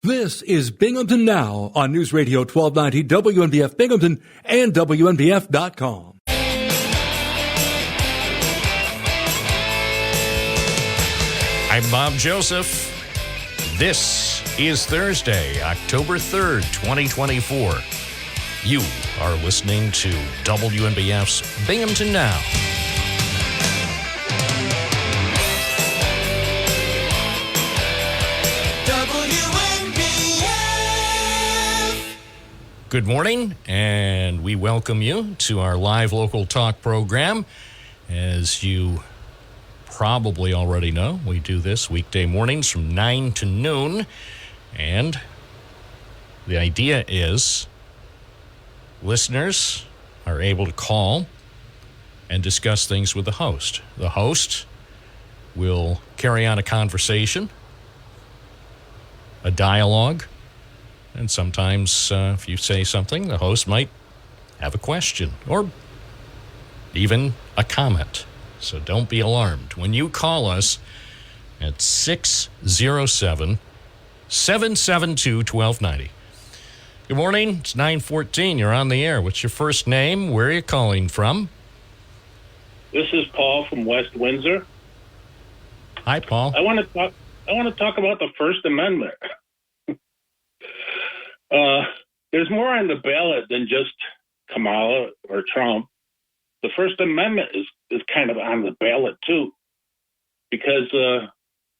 This is Binghamton Now on News Radio 1290 WNBF Binghamton and WNBF.com. I'm Bob Joseph. This is Thursday, October 3rd, 2024. You are listening to WNBF's Binghamton Now. Good morning, and we welcome you to our live local talk program. As you probably already know, we do this weekday mornings from 9 to noon, and the idea is listeners are able to call and discuss things with the host. The host will carry on a conversation, a dialogue, and sometimes if you say something, the host might have a question or even a comment. So don't be alarmed. When you call us at 607-772-1290. Good morning. It's 9:14. You're on the air. What's your first name? Where are you calling from? This is Paul from West Windsor. Hi, Paul. I want to talk about the First Amendment. There's more on the ballot than just Kamala or Trump. The First Amendment is kind of on the ballot too, because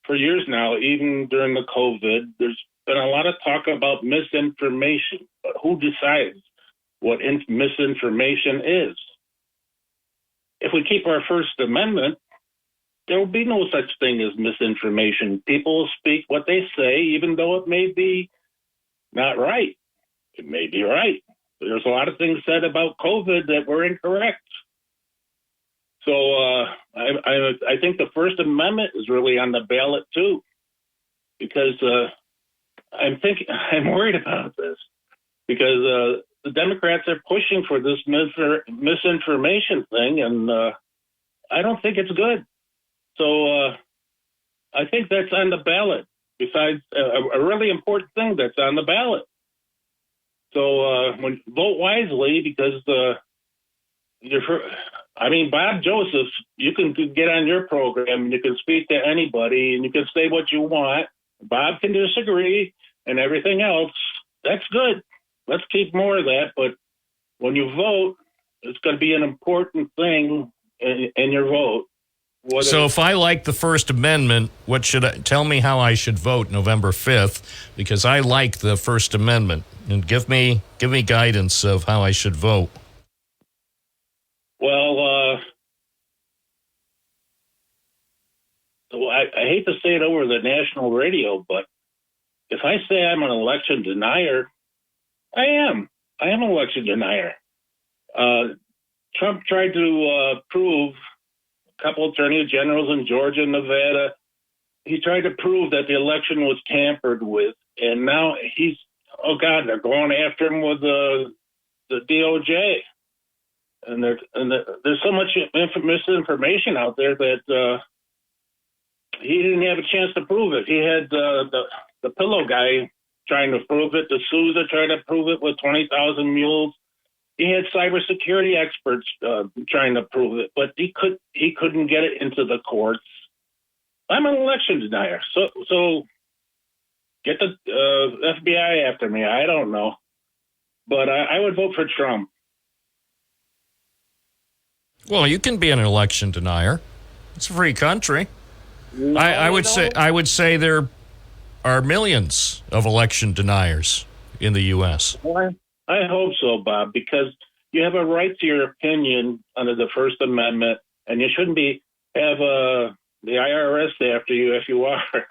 for years now, even during the COVID, there's been a lot of talk about misinformation. But who decides what misinformation is? If we keep our First Amendment, there will be no such thing as misinformation. People will speak what they say, even though it may be not right. It may be right. There's a lot of things said about COVID that were incorrect. So I think the First Amendment is really on the ballot too, because I'm worried about this, because the Democrats are pushing for this misinformation thing, and I don't think it's good. So I think that's on the ballot. Besides a really important thing that's on the ballot. So when vote wisely, because Bob Joseph, you can get on your program and you can speak to anybody and you can say what you want. Bob can disagree and everything else. That's good. Let's keep more of that. But when you vote, it's going to be an important thing in your vote. So if I like the First Amendment, tell me how I should vote November 5th, because I like the First Amendment, and give me guidance of how I should vote. Well, I hate to say it over the national radio, but if I say I'm an election denier, I am. I am an election denier. Trump tried to prove, couple attorney generals in Georgia and Nevada, he tried to prove that the election was tampered with, and now they're going after him with the DOJ, and there's so much misinformation out there that he didn't have a chance to prove it. He had the pillow guy trying to prove it, the Sousa trying to prove it with 20,000 mules. He had cybersecurity experts trying to prove it, but he couldn't get it into the courts. I'm an election denier, so get the FBI after me. I don't know, but I would vote for Trump. Well, you can be an election denier. It's a free country. No, I would say there are millions of election deniers in the U.S. I hope so, Bob, because you have a right to your opinion under the First Amendment, and you shouldn't have the IRS after you if you are.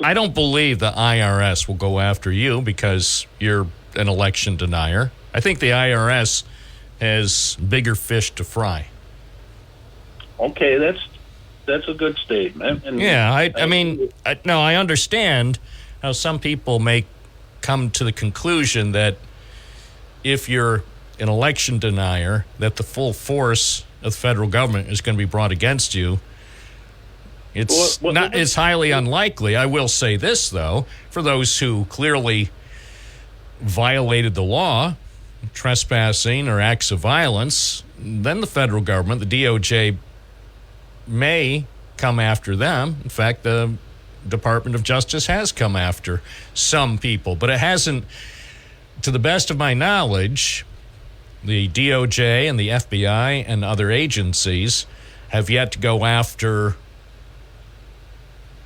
I don't believe the IRS will go after you because you're an election denier. I think the IRS has bigger fish to fry. Okay, that's a good statement. And yeah, I understand how some people may come to the conclusion that if you're an election denier, that the full force of the federal government is going to be brought against you. It's highly unlikely. I will say this, though, for those who clearly violated the law, trespassing or acts of violence, then the federal government, the DOJ, may come after them. In fact, the Department of Justice has come after some people, but it hasn't, to the best of my knowledge, the DOJ and the FBI and other agencies have yet to go after,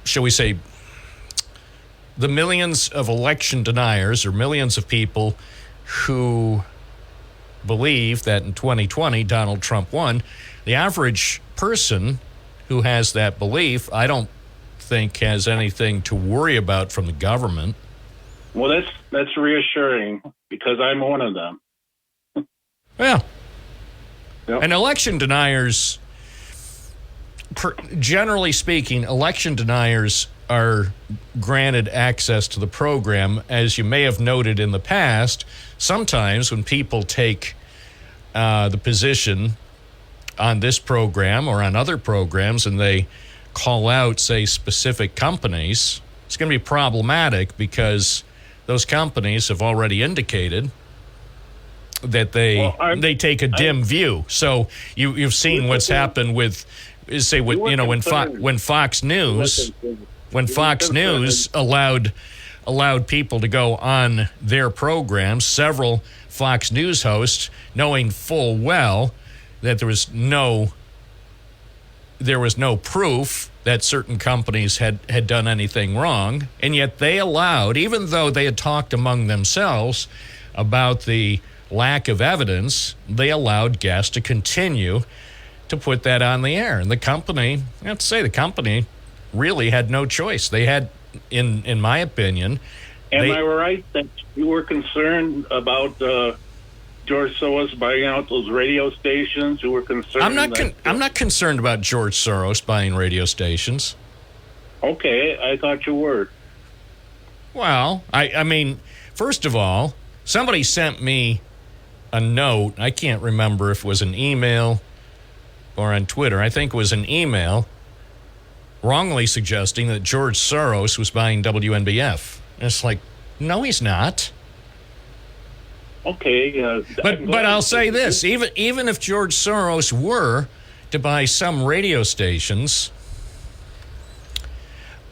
shall we say, the millions of election deniers or millions of people who believe that in 2020 Donald Trump won. The average person who has that belief, I don't think has anything to worry about from the government. Well, that's reassuring because I'm one of them. Yeah. Yep. And election deniers, generally speaking, election deniers are granted access to the program. As you may have noted in the past, sometimes when people take the position on this program or on other programs and they call out, say, specific companies, it's going to be problematic because those companies have already indicated that they take a dim view. So you've seen what's happened with, say, when Fox News allowed people to go on their programs, several Fox News hosts, knowing full well that there was no proof that certain companies had done anything wrong, and yet they allowed, even though they had talked among themselves about the lack of evidence, they allowed guests to continue to put that on the air. And the company, I have to say, the company really had no choice. They had, in my opinion... Am I right that you were concerned about George Soros buying out those radio stations? You were concerned... I'm not concerned about George Soros buying radio stations. Okay, I thought you were. Well, I mean, first of all, somebody sent me a note. I can't remember if it was an email or on Twitter. I think it was an email wrongly suggesting that George Soros was buying WNBF. And it's like, no, he's not. Okay. But I'll say this, even if George Soros were to buy some radio stations,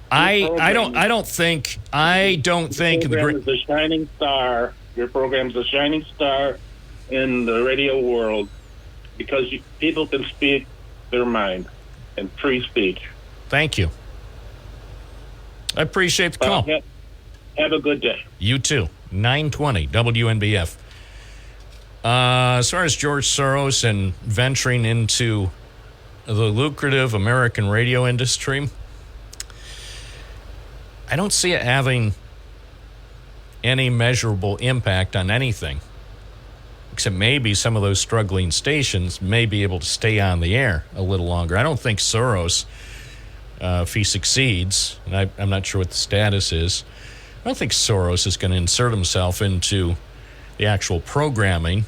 I don't think is a shining star. Your program's a shining star in the radio world because people can speak their mind and free speech. Thank you. I appreciate the call. Have a good day. You too. 920 WNBF. As far as George Soros and venturing into the lucrative American radio industry, I don't see it having any measurable impact on anything, except maybe some of those struggling stations may be able to stay on the air a little longer. I don't think Soros, if he succeeds, and I'm not sure what the status is, I don't think Soros is going to insert himself into the actual programming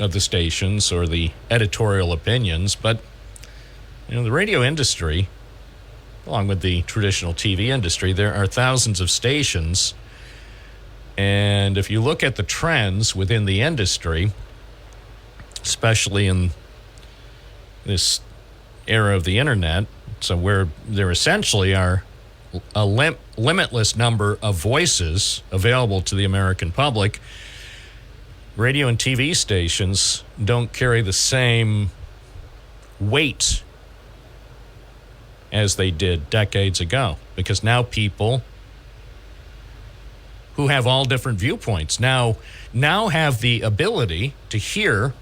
of the stations or the editorial opinions, but the radio industry, along with the traditional TV industry, there are thousands of stations, and if you look at the trends within the industry, especially in this era of the internet, so where there essentially are a limitless number of voices available to the American public, radio and TV stations don't carry the same weight as they did decades ago, because now people who have all different viewpoints now have the ability to hear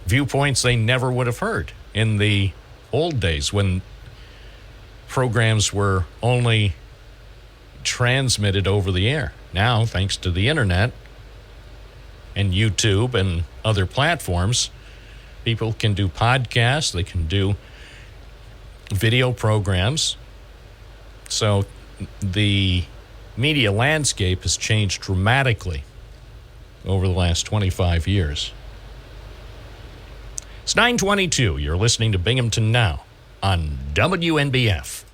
viewpoints they never would have heard in the old days when programs were only transmitted over the air. Now, thanks to the internet and YouTube and other platforms, people can do podcasts, they can do video programs. So the media landscape has changed dramatically over the last 25 years. It's 9:22. You're listening to Binghamton Now on WNBF.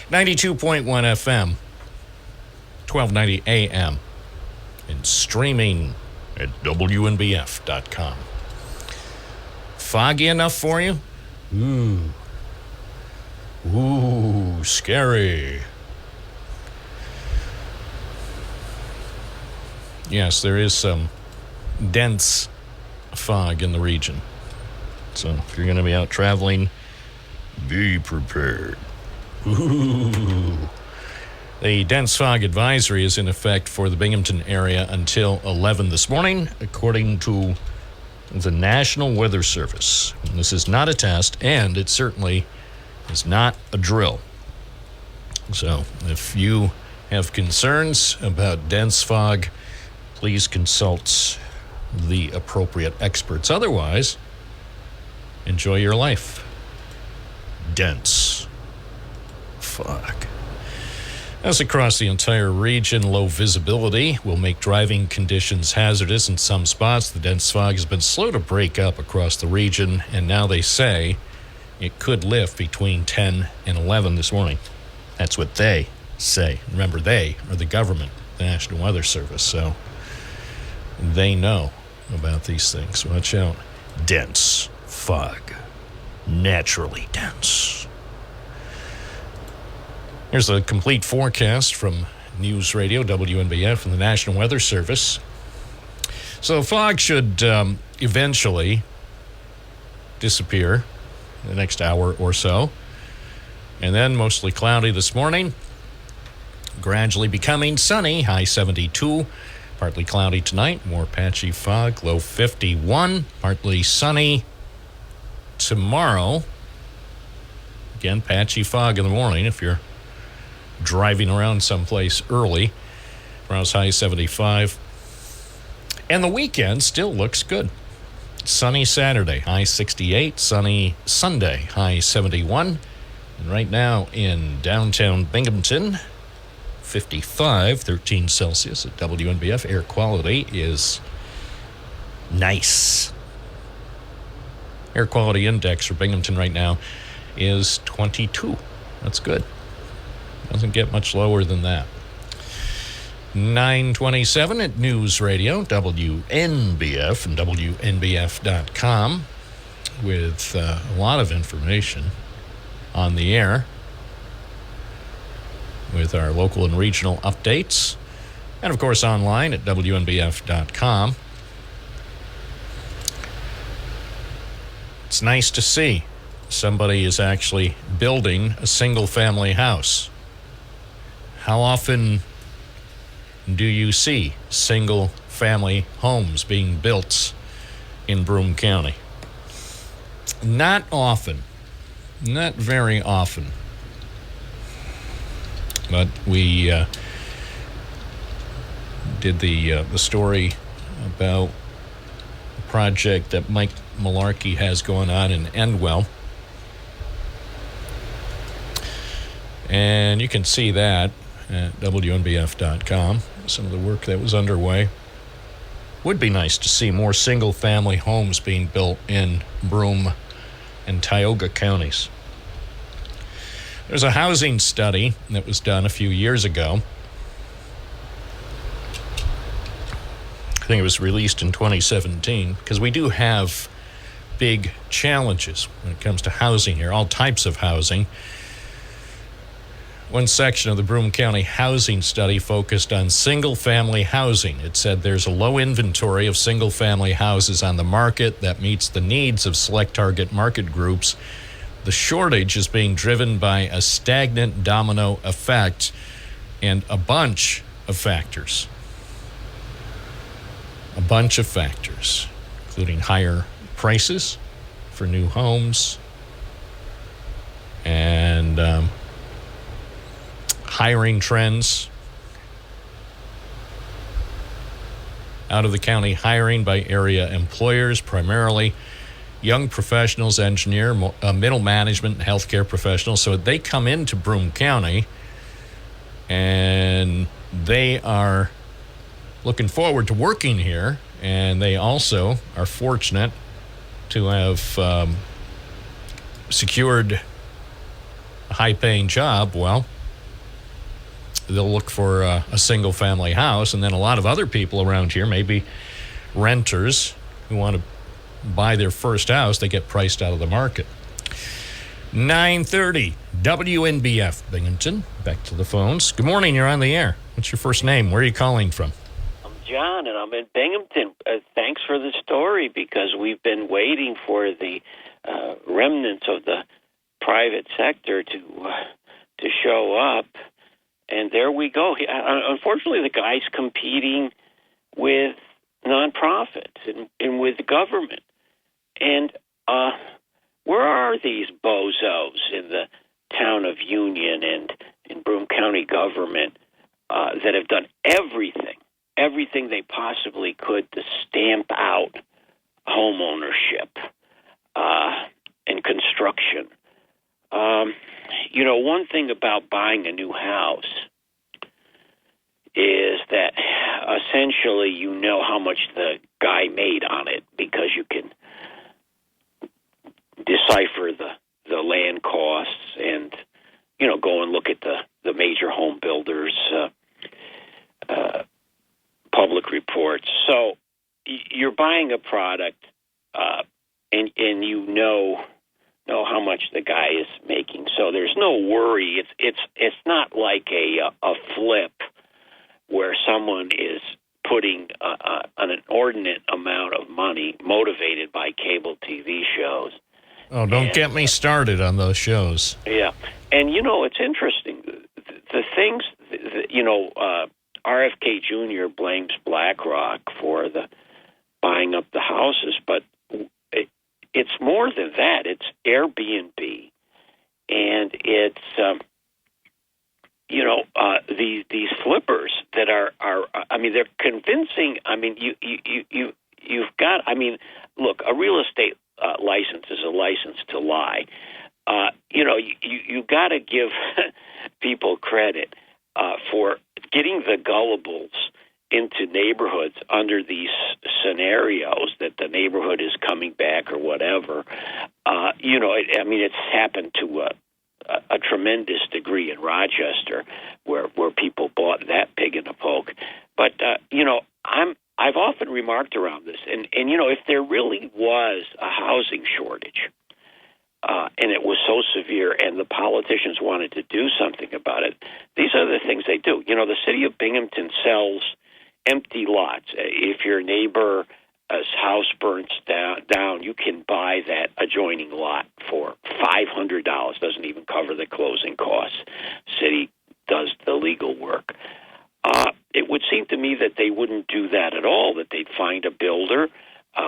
92.1 FM, 1290 AM, and streaming at WNBF.com. Foggy enough for you? Ooh, scary. Yes, there is some dense fog in the region. So if you're going to be out traveling, be prepared. Ooh. The dense fog advisory is in effect for the Binghamton area until 11 this morning, according to the National Weather Service. And this is not a test, and it certainly is not a drill. So if you have concerns about dense fog, please consult the appropriate experts. Otherwise, enjoy your life. Dense fog. As across the entire region, low visibility will make driving conditions hazardous in some spots. The dense fog has been slow to break up across the region, and now they say it could lift between 10 and 11 this morning. That's what they say. Remember, they are the government, the National Weather Service, so they know about these things. Watch out. Dense fog. Naturally dense. Here's a complete forecast from News Radio, WNBF, and the National Weather Service. So fog should eventually disappear in the next hour or so. And then mostly cloudy this morning, gradually becoming sunny, high 72. Partly cloudy tonight, more patchy fog, low 51. Partly sunny tomorrow. Again, patchy fog in the morning if you're driving around someplace early. Tomorrow's high 75. And the weekend still looks good. Sunny Saturday, high 68. Sunny Sunday, high 71. And right now in downtown Binghamton, 55, 13 Celsius at WNBF. Air quality is nice. Air quality index for Binghamton right now is 22. That's good. Doesn't get much lower than that. 9:27 at News Radio, WNBF and WNBF.com with a lot of information on the air with our local and regional updates. And, of course, online at WNBF.com. It's nice to see somebody is actually building a single-family house. How often do you see single-family homes being built in Broome County? Not often. Not very often. But we did the story about a project that Mike Malarkey has going on in Endwell. And you can see that at WNBF.com, some of the work that was underway. Would be nice to see more single-family homes being built in Broome and Tioga counties. There's a housing study that was done a few years ago. I think it was released in 2017, because we do have big challenges when it comes to housing here, all types of housing. One section of the Broome County housing study focused on single-family housing. It said there's a low inventory of single-family houses on the market that meets the needs of select target market groups. The shortage is being driven by a stagnant domino effect and a bunch of factors. A bunch of factors, including higher prices for new homes and hiring trends. Out of the county hiring by area employers, primarily young professionals, engineer, middle management, and healthcare professionals. So they come into Broome County and they are looking forward to working here, and they also are fortunate to have secured a high-paying job, well, they'll look for a single-family house, and then a lot of other people around here, maybe renters who want to buy their first house, they get priced out of the market. 9:30, WNBF, Binghamton. Back to the phones. Good morning, you're on the air. What's your first name? Where are you calling from? I'm John, and I'm in Binghamton. Thanks for the story, because we've been waiting for the remnants of the private sector to show up. And there we go. Unfortunately, the guy's competing with nonprofits and with the government. And where are these bozos in the town of Union and in Broome County government that have done everything they possibly could to stamp out home ownership and construction? One thing about buying a new house is that essentially you know how much the guy made on it, because you can decipher the land costs and, go and look at the major home builders' public reports. So you're buying a product and you know how much the guy is making. So there's no worry. It's not like a flip where someone is putting an inordinate amount of money motivated by cable TV shows. Oh, don't get me started on those shows. Yeah. And, it's interesting. The things, RFK Jr. blames BlackRock for the buying up the houses, but it's more than that. It's Airbnb, and it's these flippers that are they're convincing. You've got. Look, a real estate license is a license to lie. You got to give people credit for getting the gullibles into neighborhoods under these scenarios that the neighborhood is coming back or whatever. It's happened to a tremendous degree in Rochester, where people bought that pig in a poke. But I've often remarked around this, and if there really was a housing shortage, and it was so severe, and the politicians wanted to do something about it, these are the things they do. The city of Binghamton sells empty lots. If your neighbor's house burns down, you can buy that adjoining lot for $500. Doesn't even cover the closing costs. City does the legal work. It would seem to me that they wouldn't do that at all, that they'd find a builder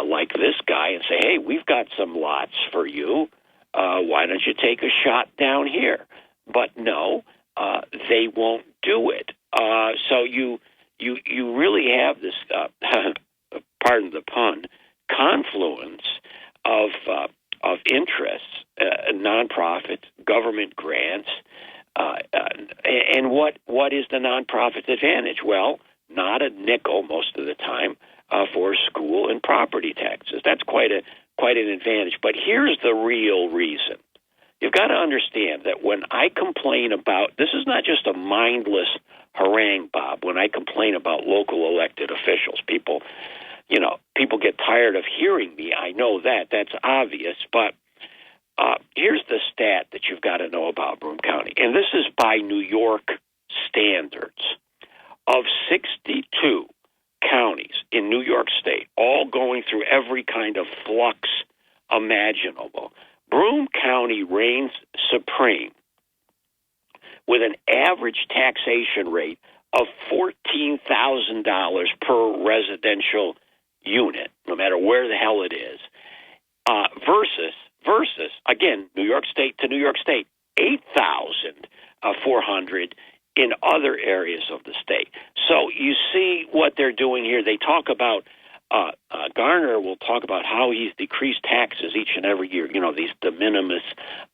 like this guy and say, hey, we've got some lots for you. Why don't you take a shot down here? But no, they won't do it. So you really have this, pardon the pun, confluence of interests, nonprofits, government grants, and what is the nonprofit's advantage? Well, not a nickel most of the time for school and property taxes. That's quite an advantage. But here's the real reason. You've got to understand that when I complain about, this is not just a mindless harangue, Bob. When I complain about local elected officials, people get tired of hearing me. I know that. That's obvious. But here's the stat that you've got to know about Broome County. And this is by New York standards. Of 62 counties in New York State, all going through every kind of flux imaginable, Broome County reigns supreme with an average taxation rate of $14,000 per residential unit, no matter where the hell it is, versus, again, New York State to New York State, 8,400 in other areas of the state. So you see what they're doing here. They talk about, Garner will talk about how he's decreased taxes each and every year, these de minimis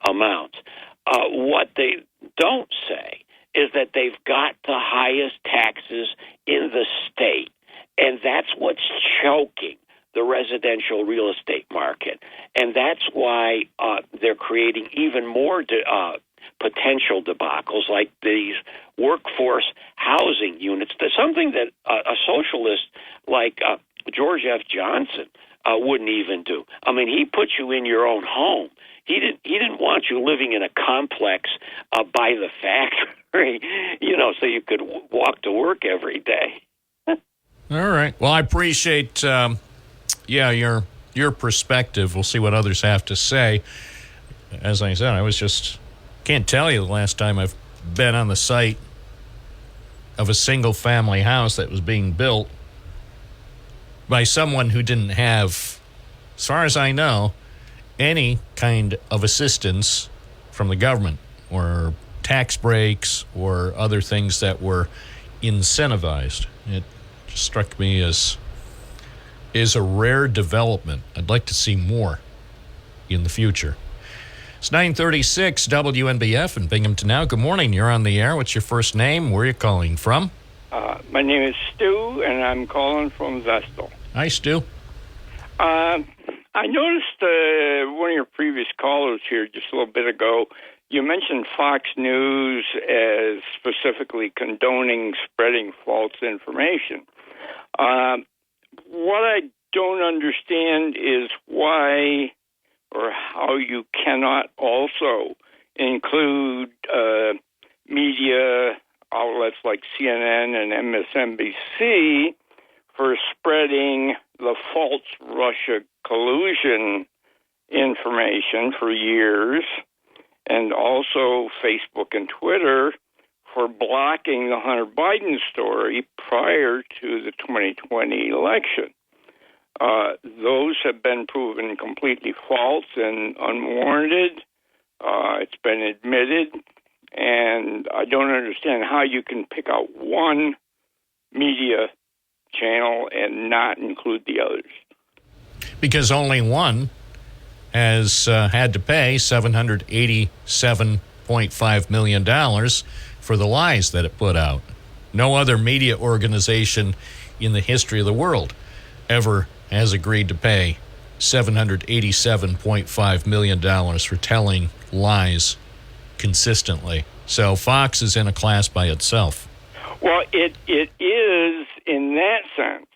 amounts. What they don't say is that they've got the highest taxes in the state, and that's what's choking the residential real estate market. And that's why they're creating even more potential potential debacles like these workforce housing units. That's something that a socialist like George F. Johnson wouldn't even do. I mean, he put you in your own home. He didn't want you living in a complex by the factory, so you could walk to work every day. All right. Well, I appreciate, your perspective. We'll see what others have to say. As I said, can't tell you the last time I've been on the site of a single-family house that was being built by someone who didn't have, as far as I know, any kind of assistance from the government or tax breaks or other things that were incentivized. It just struck me as a rare development. I'd like to see more in the future. It's 9:36 WNBF in Binghamton now. Good morning. You're on the air. What's your first name? Where are you calling from? My name is Stu, and I'm calling from Vestal. Hi, Stu. I noticed one of your previous callers here just a little bit ago, you mentioned Fox News as specifically condoning spreading false information. What I don't understand is why or how you cannot also include media outlets like CNN and MSNBC for spreading the false Russia collusion information for years, and also Facebook and Twitter for blocking the Hunter Biden story prior to the 2020 election. Those have been proven completely false and unwarranted. It's been admitted, and I don't understand how you can pick out one media channel and not include the others. Because only one has had to pay $787.5 million for the lies that it put out. No other media organization in the history of the world ever has agreed to pay $787.5 million for telling lies consistently. So Fox is in a class by itself. Well, it is in that sense,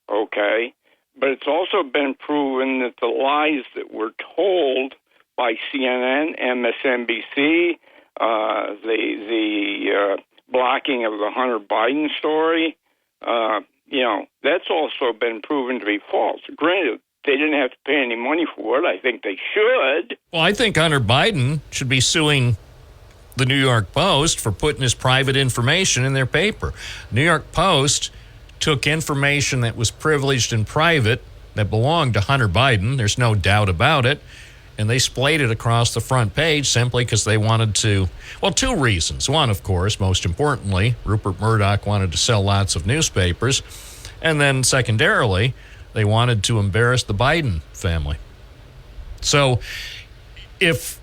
okay? But it's also been proven that the lies that were told by CNN, MSNBC, the blocking of the Hunter Biden story, that's also been proven to be false. Granted, they didn't have to pay any money for it. I think they should. Well, I think Hunter Biden should be suing the New York Post for putting his private information in their paper. New York Post took information that was privileged and private that belonged to Hunter Biden. There's no doubt about it. And they splayed it across the front page simply because they wanted to, well, two reasons. One, of course, most importantly, Rupert Murdoch wanted to sell lots of newspapers. And then secondarily, they wanted to embarrass the Biden family. So if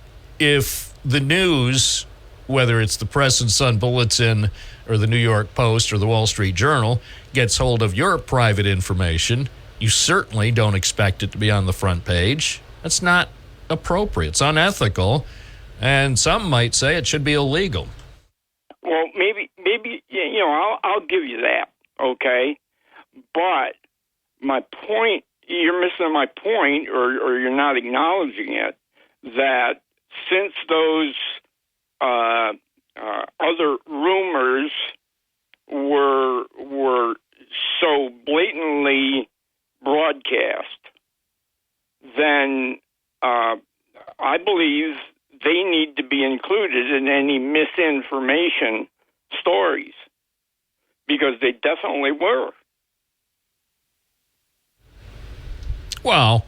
the news, whether it's the Press and Sun Bulletin or the New York Post or the Wall Street Journal, gets hold of your private information, you certainly don't expect it to be on the front page. That's not appropriate. It's unethical, and some might say it should be illegal. Well, maybe I'll give you that, okay? But my point, you're missing my point, or you're not acknowledging it, that since those other rumors were so blatantly broadcast, then I believe they need to be included in any misinformation stories, because they definitely were. Well,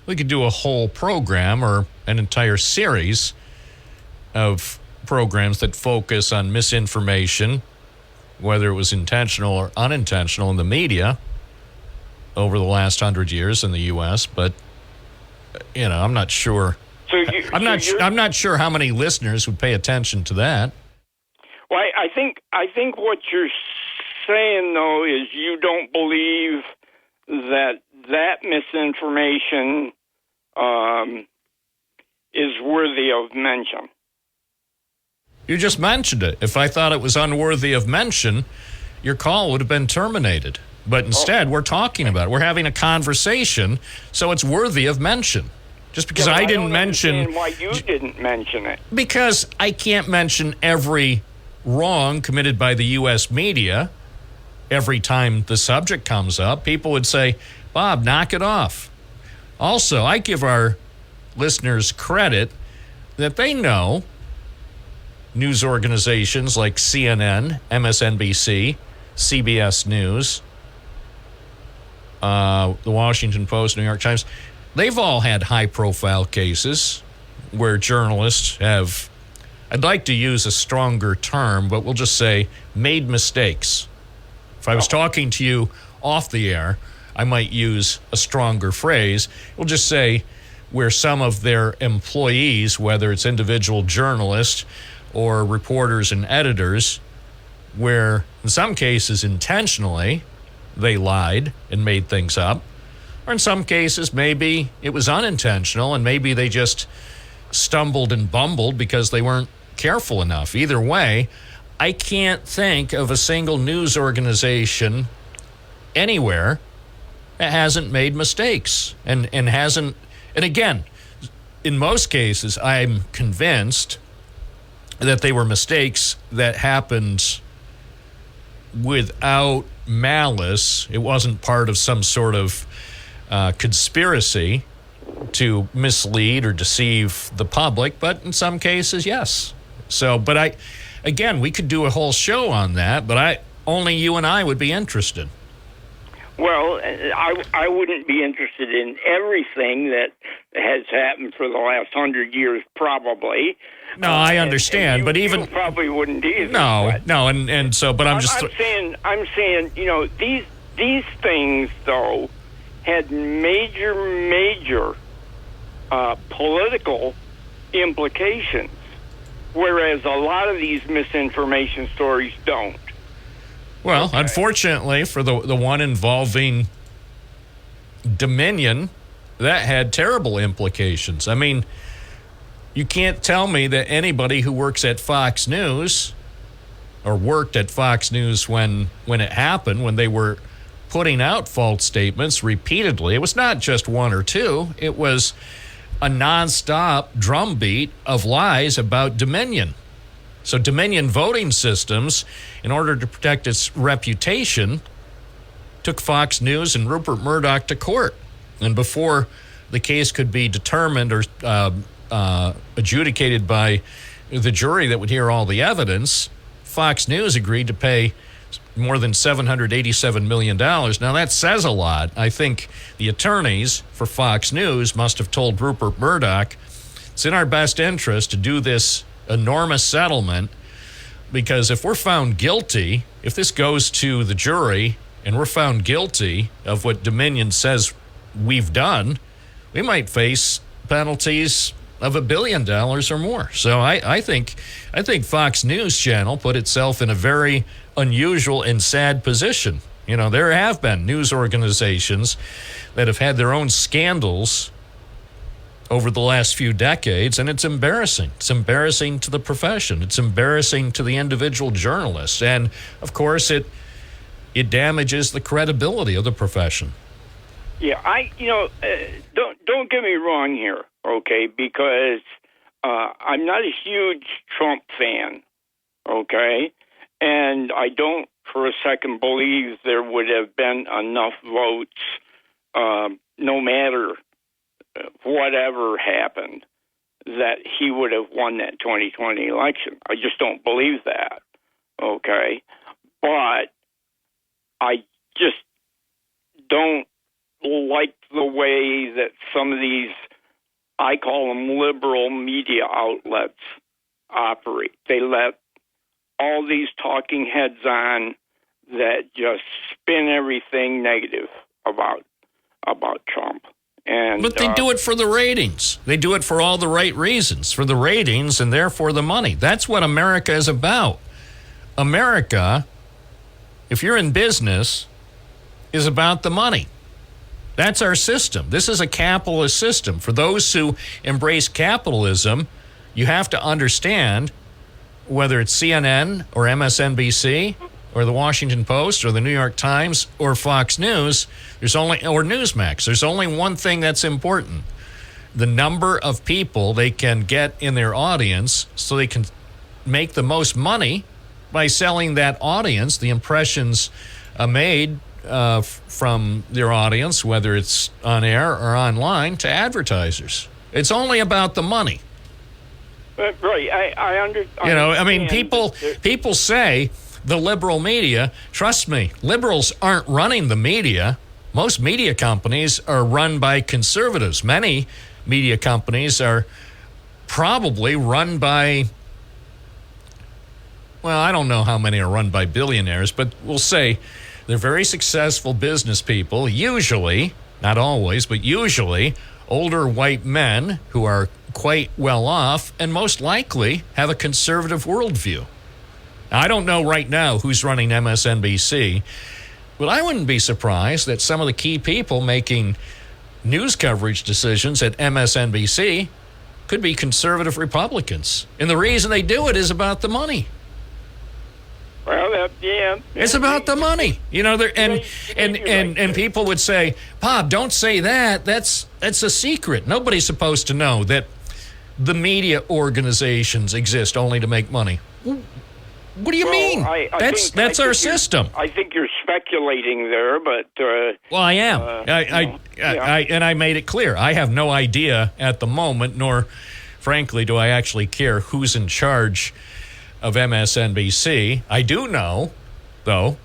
we could do a whole program or an entire series of programs that focus on misinformation, whether it was intentional or unintentional in the media over the last 100 years in the U.S., but I'm not sure. I'm not sure how many listeners would pay attention to that. Well, I think what you're saying, though, is you don't believe that misinformation is worthy of mention. You just mentioned it. If I thought it was unworthy of mention, your call would have been terminated. But instead, we're talking about it. We're having a conversation, so it's worthy of mention. Just because I didn't mention... why you didn't mention it. Because I can't mention every wrong committed by the U.S. media every time the subject comes up. People would say, Bob, knock it off. Also, I give our listeners credit that they know news organizations like CNN, MSNBC, CBS News, the Washington Post, New York Times, they've all had high-profile cases where journalists have, I'd like to use a stronger term, but we'll just say made mistakes. If I was talking to you off the air, I might use a stronger phrase. We'll just say where some of their employees, whether it's individual journalists or reporters and editors, where in some cases intentionally they lied and made things up, or in some cases maybe it was unintentional and maybe they just stumbled and bumbled because they weren't careful enough. Either way, I can't think of a single news organization anywhere that hasn't made mistakes and hasn't. And again, in most cases, I'm convinced that they were mistakes that happened without malice. It wasn't part of some sort of conspiracy to mislead or deceive the public, but in some cases, yes. So, but again, we could do a whole show on that, but only you and I would be interested. Well, I wouldn't be interested in everything that has happened for the last 100 years, probably. No, I understand, but even you probably wouldn't either. No, and so, but I'm just. I'm saying, these things though had major political implications, whereas a lot of these misinformation stories don't. Well, okay. Unfortunately, for the one involving Dominion, that had terrible implications. I mean, you can't tell me that anybody who works at Fox News or worked at Fox News when it happened, when they were putting out false statements repeatedly, it was not just one or two, it was a nonstop drumbeat of lies about Dominion. So Dominion Voting Systems, in order to protect its reputation, took Fox News and Rupert Murdoch to court. And before the case could be determined or adjudicated by the jury that would hear all the evidence, Fox News agreed to pay more than $787 million. Now, that says a lot. I think the attorneys for Fox News must have told Rupert Murdoch, it's in our best interest to do this enormous settlement, because if we're found guilty, if this goes to the jury and we're found guilty of what Dominion says we've done, we might face penalties of $1 billion or more. So I think Fox News Channel put itself in a very unusual and sad position. There have been news organizations that have had their own scandals over the last few decades, and it's embarrassing. It's embarrassing to the profession. It's embarrassing to the individual journalists. And, of course, it damages the credibility of the profession. Yeah, don't get me wrong here, okay, because I'm not a huge Trump fan, okay, and I don't for a second believe there would have been enough votes, no matter whatever happened, that he would have won that 2020 election. I just don't believe that, okay? But I just don't like the way that some of these, I call them liberal media outlets, operate. They let all these talking heads on that just spin everything negative about Trump. But they do it for the ratings. They do it for all the right reasons, for the ratings and therefore the money. That's what America is about. America, if you're in business, is about the money. That's our system. This is a capitalist system. For those who embrace capitalism, you have to understand whether it's CNN or MSNBC or the Washington Post or the New York Times or Fox News, or Newsmax, there's only one thing that's important: the number of people they can get in their audience, so they can make the most money by selling that audience, the impressions made from their audience, whether it's on air or online, to advertisers. It's only about the money. Right. I understand. You know, I mean, people say the liberal media. Trust me, liberals aren't running the media. Most media companies are run by conservatives. Many media companies are probably run by, well, I don't know how many are run by billionaires, but we'll say they're very successful business people, usually, not always, but usually older white men who are quite well off and most likely have a conservative worldview. Now, I don't know right now who's running MSNBC, but I wouldn't be surprised that some of the key people making news coverage decisions at MSNBC could be conservative Republicans. And the reason they do it is about the money. Well, yeah. It's about the money. You know, and people would say, Bob, don't say that. That's a secret. Nobody's supposed to know that the media organizations exist only to make money. What do you mean? That's our system. I think you're speculating there, but well, I am. I made it clear. I have no idea at the moment, nor, frankly, do I actually care who's in charge of MSNBC. I do know, though,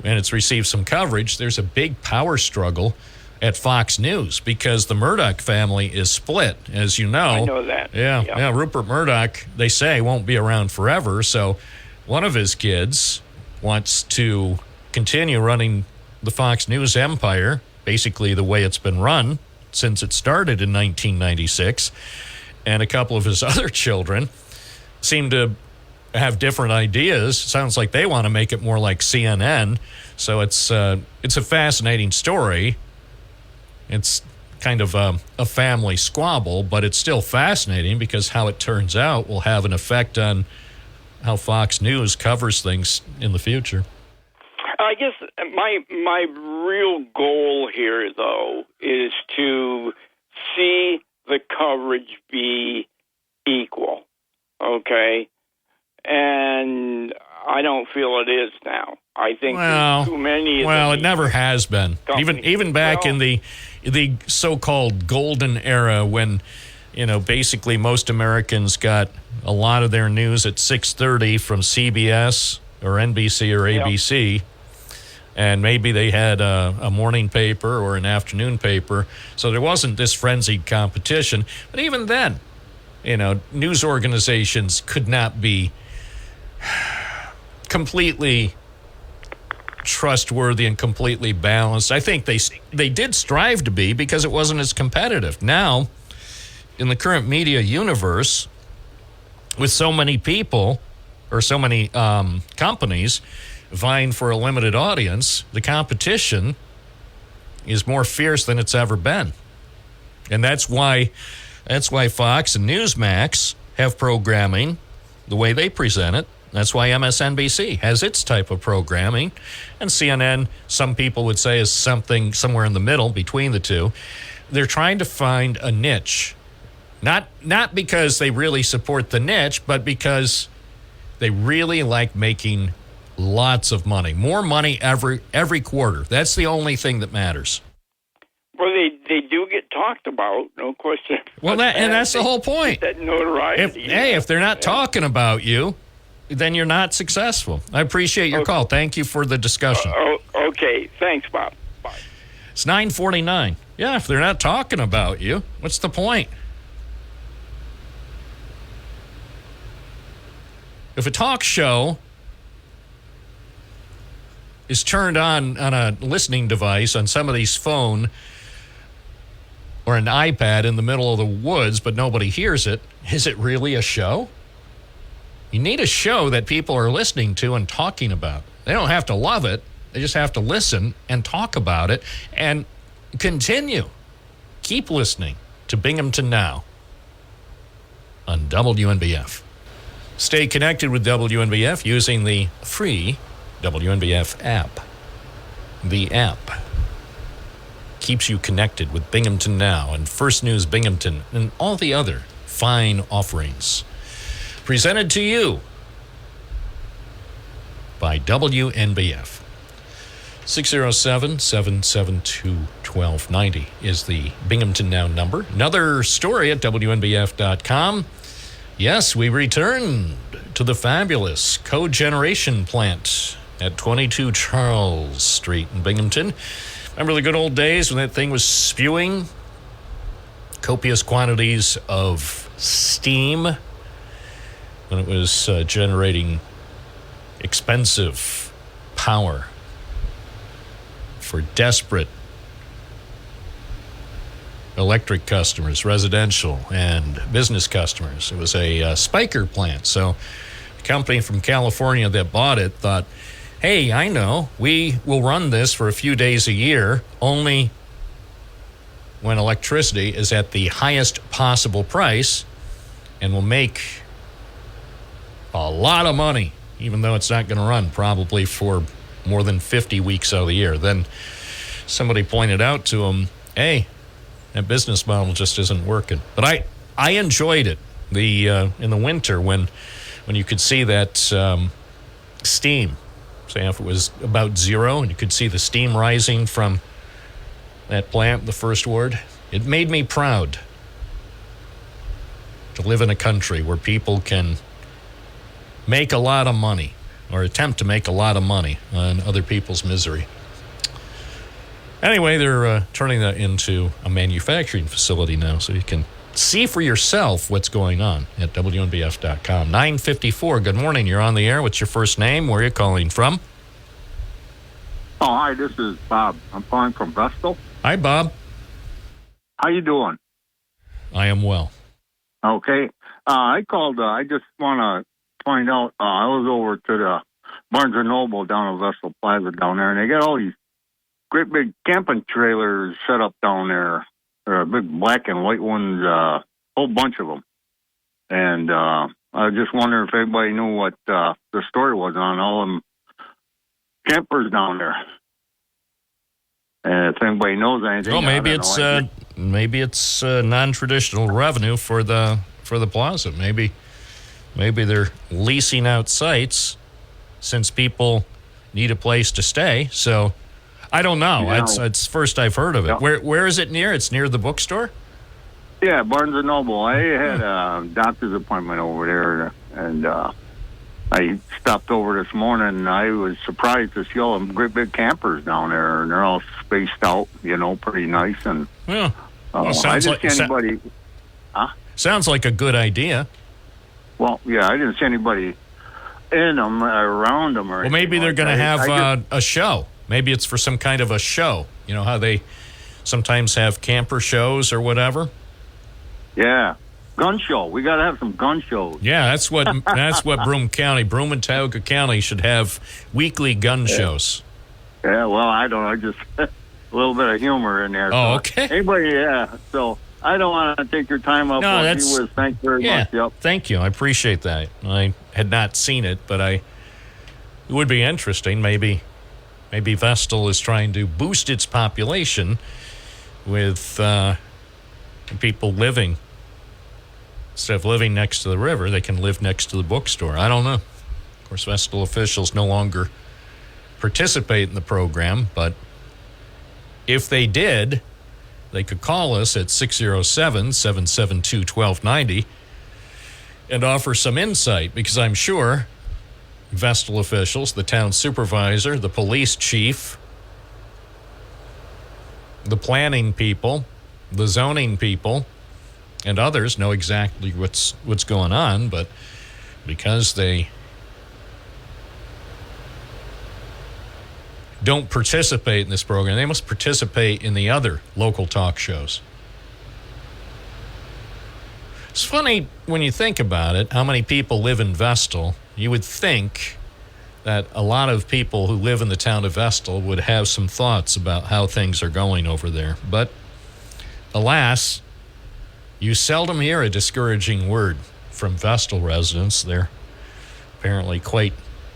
and it's received some coverage, there's a big power struggle at Fox News because the Murdoch family is split, as you know. I know that. Yeah. Rupert Murdoch, they say, won't be around forever, so one of his kids wants to continue running the Fox News empire, basically the way it's been run since it started in 1996, and a couple of his other children seem to have different ideas. Sounds like they want to make it more like CNN. So it's a fascinating story. It's kind of a family squabble, but it's still fascinating because how it turns out will have an effect on how Fox News covers things in the future. I guess my real goal here, though, is to see the coverage be equal. Okay? And I don't feel it is now. I think there's too many. Well, it never has been. Even back in the so-called golden era, when basically most Americans got a lot of their news at 6:30 from CBS or NBC or ABC, and maybe they had a morning paper or an afternoon paper, so there wasn't this frenzied competition. But even then, news organizations could not be completely trustworthy and completely balanced. I think they did strive to be because it wasn't as competitive. Now, in the current media universe, with so many people or so many companies vying for a limited audience, the competition is more fierce than it's ever been. And that's why Fox and Newsmax have programming the way they present it. That's why MSNBC has its type of programming. And CNN, some people would say, is something somewhere in the middle between the two. They're trying to find a niche. Not because they really support the niche, but because they really like making lots of money. More money every quarter. That's the only thing that matters. Well, they do get talked about, no question. Well, that's the whole point. That notoriety. If they're not talking about you, then you're not successful. I appreciate your call. Thank you for the discussion. Okay. Thanks, Bob. Bye. It's 9:49. Yeah, if they're not talking about you, what's the point? If a talk show is turned on a listening device on somebody's phone or an iPad in the middle of the woods, but nobody hears it, is it really a show? You need a show that people are listening to and talking about. They don't have to love it. They just have to listen and talk about it and continue. Keep listening to Binghamton Now on WNBF. Stay connected with WNBF using the free WNBF app. The app keeps you connected with Binghamton Now and First News Binghamton and all the other fine offerings. Presented to you by WNBF. 607-772-1290 is the Binghamton Now number. Another story at WNBF.com. Yes, we returned to the fabulous cogeneration plant at 22 Charles Street in Binghamton. Remember the good old days when that thing was spewing copious quantities of steam, when it was generating expensive power for desperate electric customers, residential and business customers. It was a spiker plant. So a company from California that bought it thought, hey, I know, we will run this for a few days a year, only when electricity is at the highest possible price, and will make a lot of money, even though it's not going to run probably for more than 50 weeks out of the year. Then somebody pointed out to him, hey, that business model just isn't working. But I enjoyed it in the winter when you could see that steam. Say if it was about zero and you could see the steam rising from that plant, the first ward, it made me proud to live in a country where people can make a lot of money or attempt to make a lot of money on other people's misery. Anyway, they're turning that into a manufacturing facility now, so you can see for yourself what's going on at WNBF.com. 9:54, good morning. You're on the air. What's your first name? Where are you calling from? Oh, hi, this is Bob. I'm calling from Vestal. Hi, Bob. How you doing? I am well. Okay. I called, I just want to find out, I was over to the Barnes & Noble down at Vestal Plaza down there, and they got all these great big camping trailers set up down there. They're big black and white ones, whole bunch of them. And I was just wondering if anybody knew what the story was on all them campers down there. And if anybody knows anything, well, maybe it's non-traditional revenue for the plaza. Maybe they're leasing out sites since people need a place to stay. So I don't know. Yeah. It's first I've heard of it. Yeah. Where is it near? It's near the bookstore? Yeah, Barnes & Noble. I had a doctor's appointment over there, and I stopped over this morning, and I was surprised to see all them great big campers down there, and they're all spaced out, pretty nice. And Yeah. I didn't see anybody. Sounds like a good idea. Well, yeah, I didn't see anybody in them, around them, or Well, maybe they're anything going to like that. have a show. Maybe it's for some kind of a show. You know how they sometimes have camper shows or whatever? Yeah. Gun show. We got to have some gun shows. Yeah, that's what Broome and Tioga County should have, weekly gun shows. Yeah, well, I don't know, just a little bit of humor in there. Oh, so. okay. Anybody, yeah. So I don't want to take your time up. No, that's... Thanks very much. Yep. Thank you. I appreciate that. I had not seen it, but it would be interesting. Maybe Vestal is trying to boost its population with people living. Instead of living next to the river, they can live next to the bookstore. I don't know. Of course, Vestal officials no longer participate in the program, but if they did, they could call us at 607-772-1290 and offer some insight, because I'm sure Vestal officials, the town supervisor, the police chief, the planning people, the zoning people, and others know exactly what's going on, but because they don't participate in this program, they must participate in the other local talk shows. It's funny when you think about it, how many people live in Vestal. You would think that a lot of people who live in the town of Vestal would have some thoughts about how things are going over there. But alas, you seldom hear a discouraging word from Vestal residents. They're apparently quite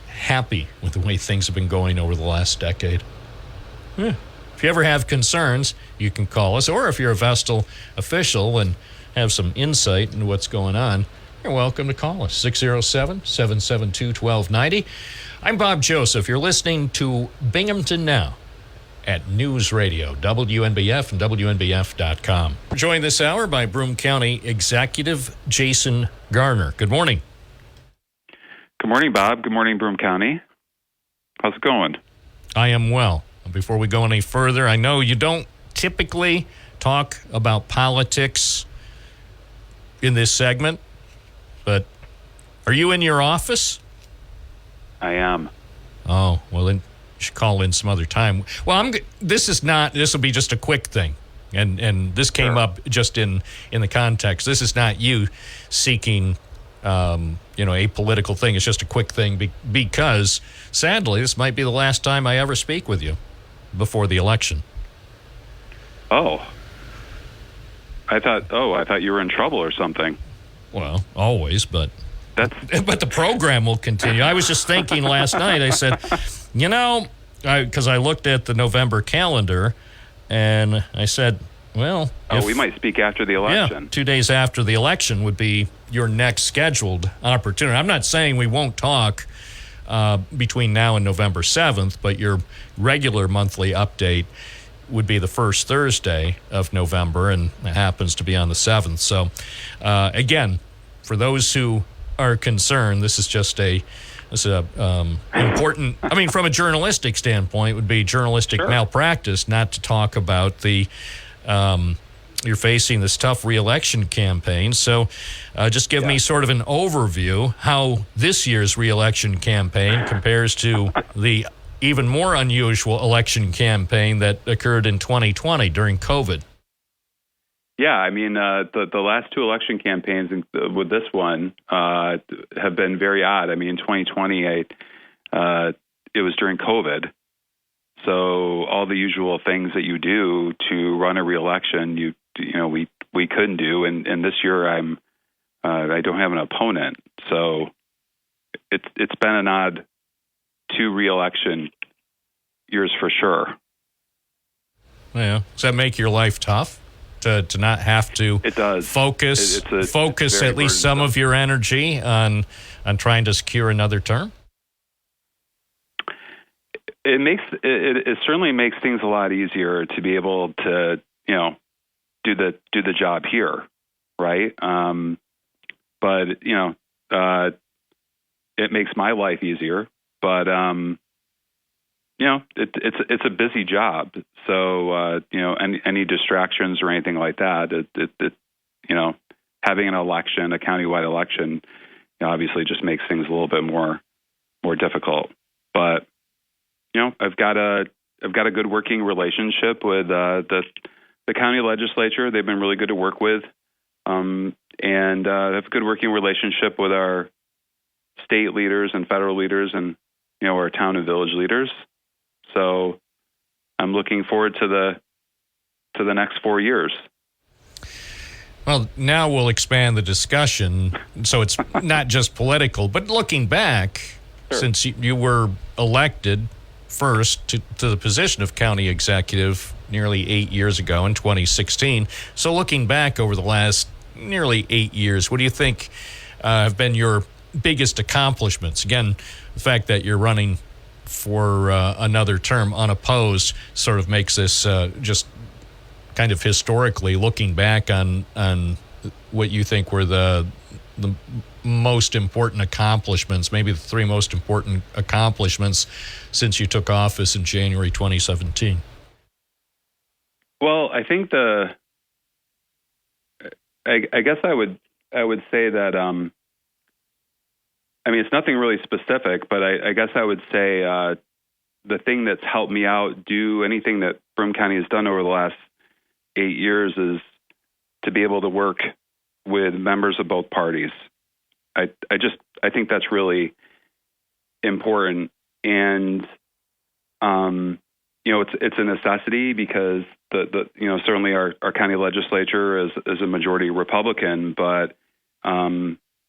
happy with the way things have been going over the last decade. If you ever have concerns, you can call us, or if you're a Vestal official and have some insight into what's going on, you're welcome to call us, 607-772-1290. I'm Bob Joseph. You're listening to Binghamton Now at News Radio, WNBF and WNBF.com. We're joined this hour by Broome County Executive Jason Garner. Good morning. Good morning, Bob. Good morning, Broome County. How's it going? I am well. Before we go any further, I know you don't typically talk about politics in this segment, but are you in your office? I am. Oh, well, then you should call in some other time. Well, this will be just a quick thing. And this came up just in the context. This is not you seeking, a political thing. It's just a quick thing because, sadly, this might be the last time I ever speak with you before the election. Oh. I thought you were in trouble or something. Well, always, but the program will continue. I was just thinking last night, I said, because I looked at the November calendar, and I said, well... we might speak after the election. Yeah, 2 days after the election would be your next scheduled opportunity. I'm not saying we won't talk between now and November 7th, but your regular monthly update would be the first Thursday of November, and it happens to be on the 7th. So, again, for those who are concerned, this is just important. I mean, from a journalistic standpoint, it would be journalistic malpractice not to talk about the. You're facing this tough re-election campaign. So, just give me sort of an overview how this year's re-election campaign compares to the even more unusual election campaign that occurred in 2020 during COVID. Yeah, I mean, the last two election campaigns with this one have been very odd. I mean, in 2020, it was during COVID. So all the usual things that you do to run a re-election, we couldn't do. And this year I don't have an opponent. So it's been an odd two re-election years for sure. Yeah. Does that make your life tough? To not have to it does. Focus it's at least some of your energy on trying to secure another term? It certainly makes things a lot easier to be able to do the job here, right? But it makes my life easier. But it's a busy job. So any distractions or anything like that, having an election, a countywide election, obviously just makes things a little bit more difficult. But I've got a good working relationship with the county legislature. They've been really good to work with, and I have a good working relationship with our state leaders and federal leaders, and our town and village leaders. So I'm looking forward to the next 4 years. Well, now we'll expand the discussion, so it's not just political, but looking back, since you were elected first to the position of county executive nearly 8 years ago in 2016. So looking back over the last nearly 8 years, what do you think have been your biggest accomplishments? Again, the fact that you're running for another term unopposed sort of makes this just kind of historically looking back on what you think were the most important accomplishments, maybe the three most important accomplishments since you took office in January 2017. Well, I think I guess I would say that it's nothing really specific, but I guess I would say the thing that's helped me out do anything that Broome County has done over the last 8 years is to be able to work with members of both parties. I think that's really important, and it's a necessity because the certainly our county legislature is a majority Republican, but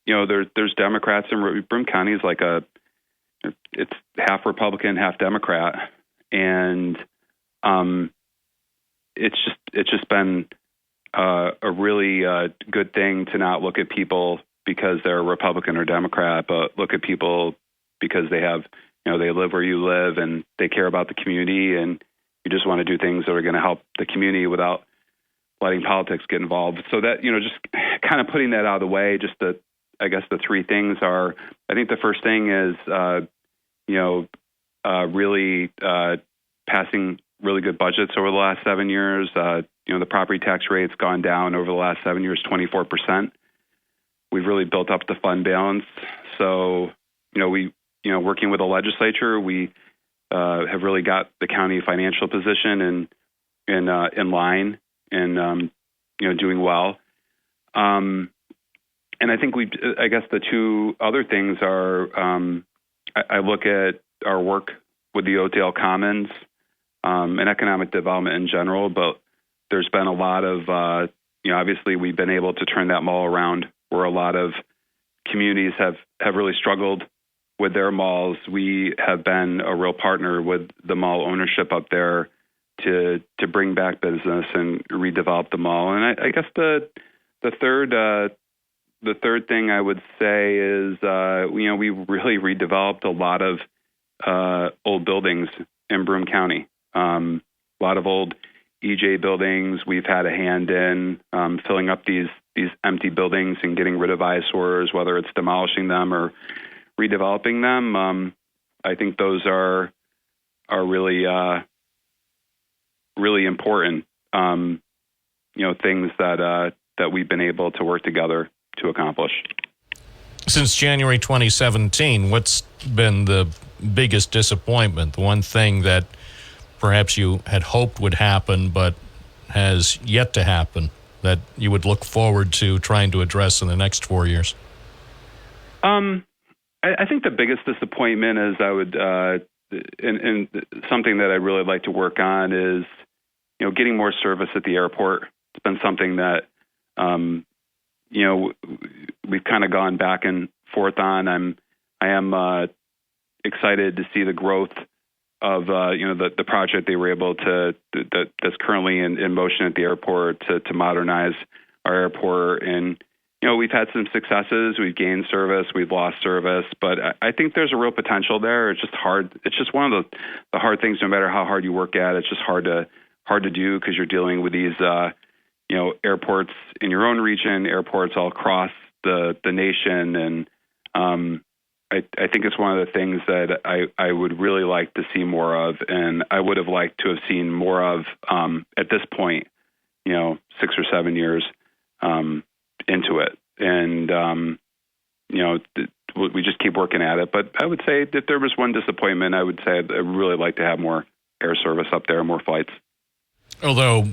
there's Democrats in Broome County is like it's half Republican, half Democrat, and it's just been a really good thing to not look at people because they're Republican or Democrat, but look at people because they have, they live where you live and they care about the community, and you just want to do things that are going to help the community without letting politics get involved. So that, just kind of putting that out of the way, I guess the three things are, I think the first thing is, really passing really good budgets over the last 7 years. The property tax rate's gone down over the last 7 years, 24%. We've really built up the fund balance. So, working with the legislature, we have really got the county financial position in line and, doing well. And I think I guess the two other things are, I look at our work with the Oakdale Commons and economic development in general, but there's been a lot of, obviously we've been able to turn that mall around where a lot of communities have really struggled with their malls. We have been a real partner with the mall ownership up there to bring back business and redevelop the mall. And I guess the third thing I would say is, we really redeveloped a lot of old buildings in Broome County. A lot of old EJ buildings. We've had a hand in filling up these empty buildings and getting rid of eyesores, whether it's demolishing them or redeveloping them. I think those are really really important. Things that we've been able to work together to accomplish. Since January 2017, what's been the biggest disappointment? The one thing that perhaps you had hoped would happen but has yet to happen that you would look forward to trying to address in the next 4 years? I think the biggest disappointment is and something that I'd really like to work on is, getting more service at the airport. It's been something that, we've kind of gone back and forth on. I am excited to see the growth of, the project they were able to, that's currently in motion at the airport to modernize our airport. And, we've had some successes. We've gained service. We've lost service. But I think there's a real potential there. It's just hard. It's just one of the hard things, no matter how hard you work at it. It's just hard to do because you're dealing with these, airports in your own region, airports all across the nation. And I think it's one of the things that I would really like to see more of. And I would have liked to have seen more of at this point, 6 or 7 years into it. And, we just keep working at it. But I would say if there was one disappointment, I would say I'd really like to have more air service up there, more flights. Although,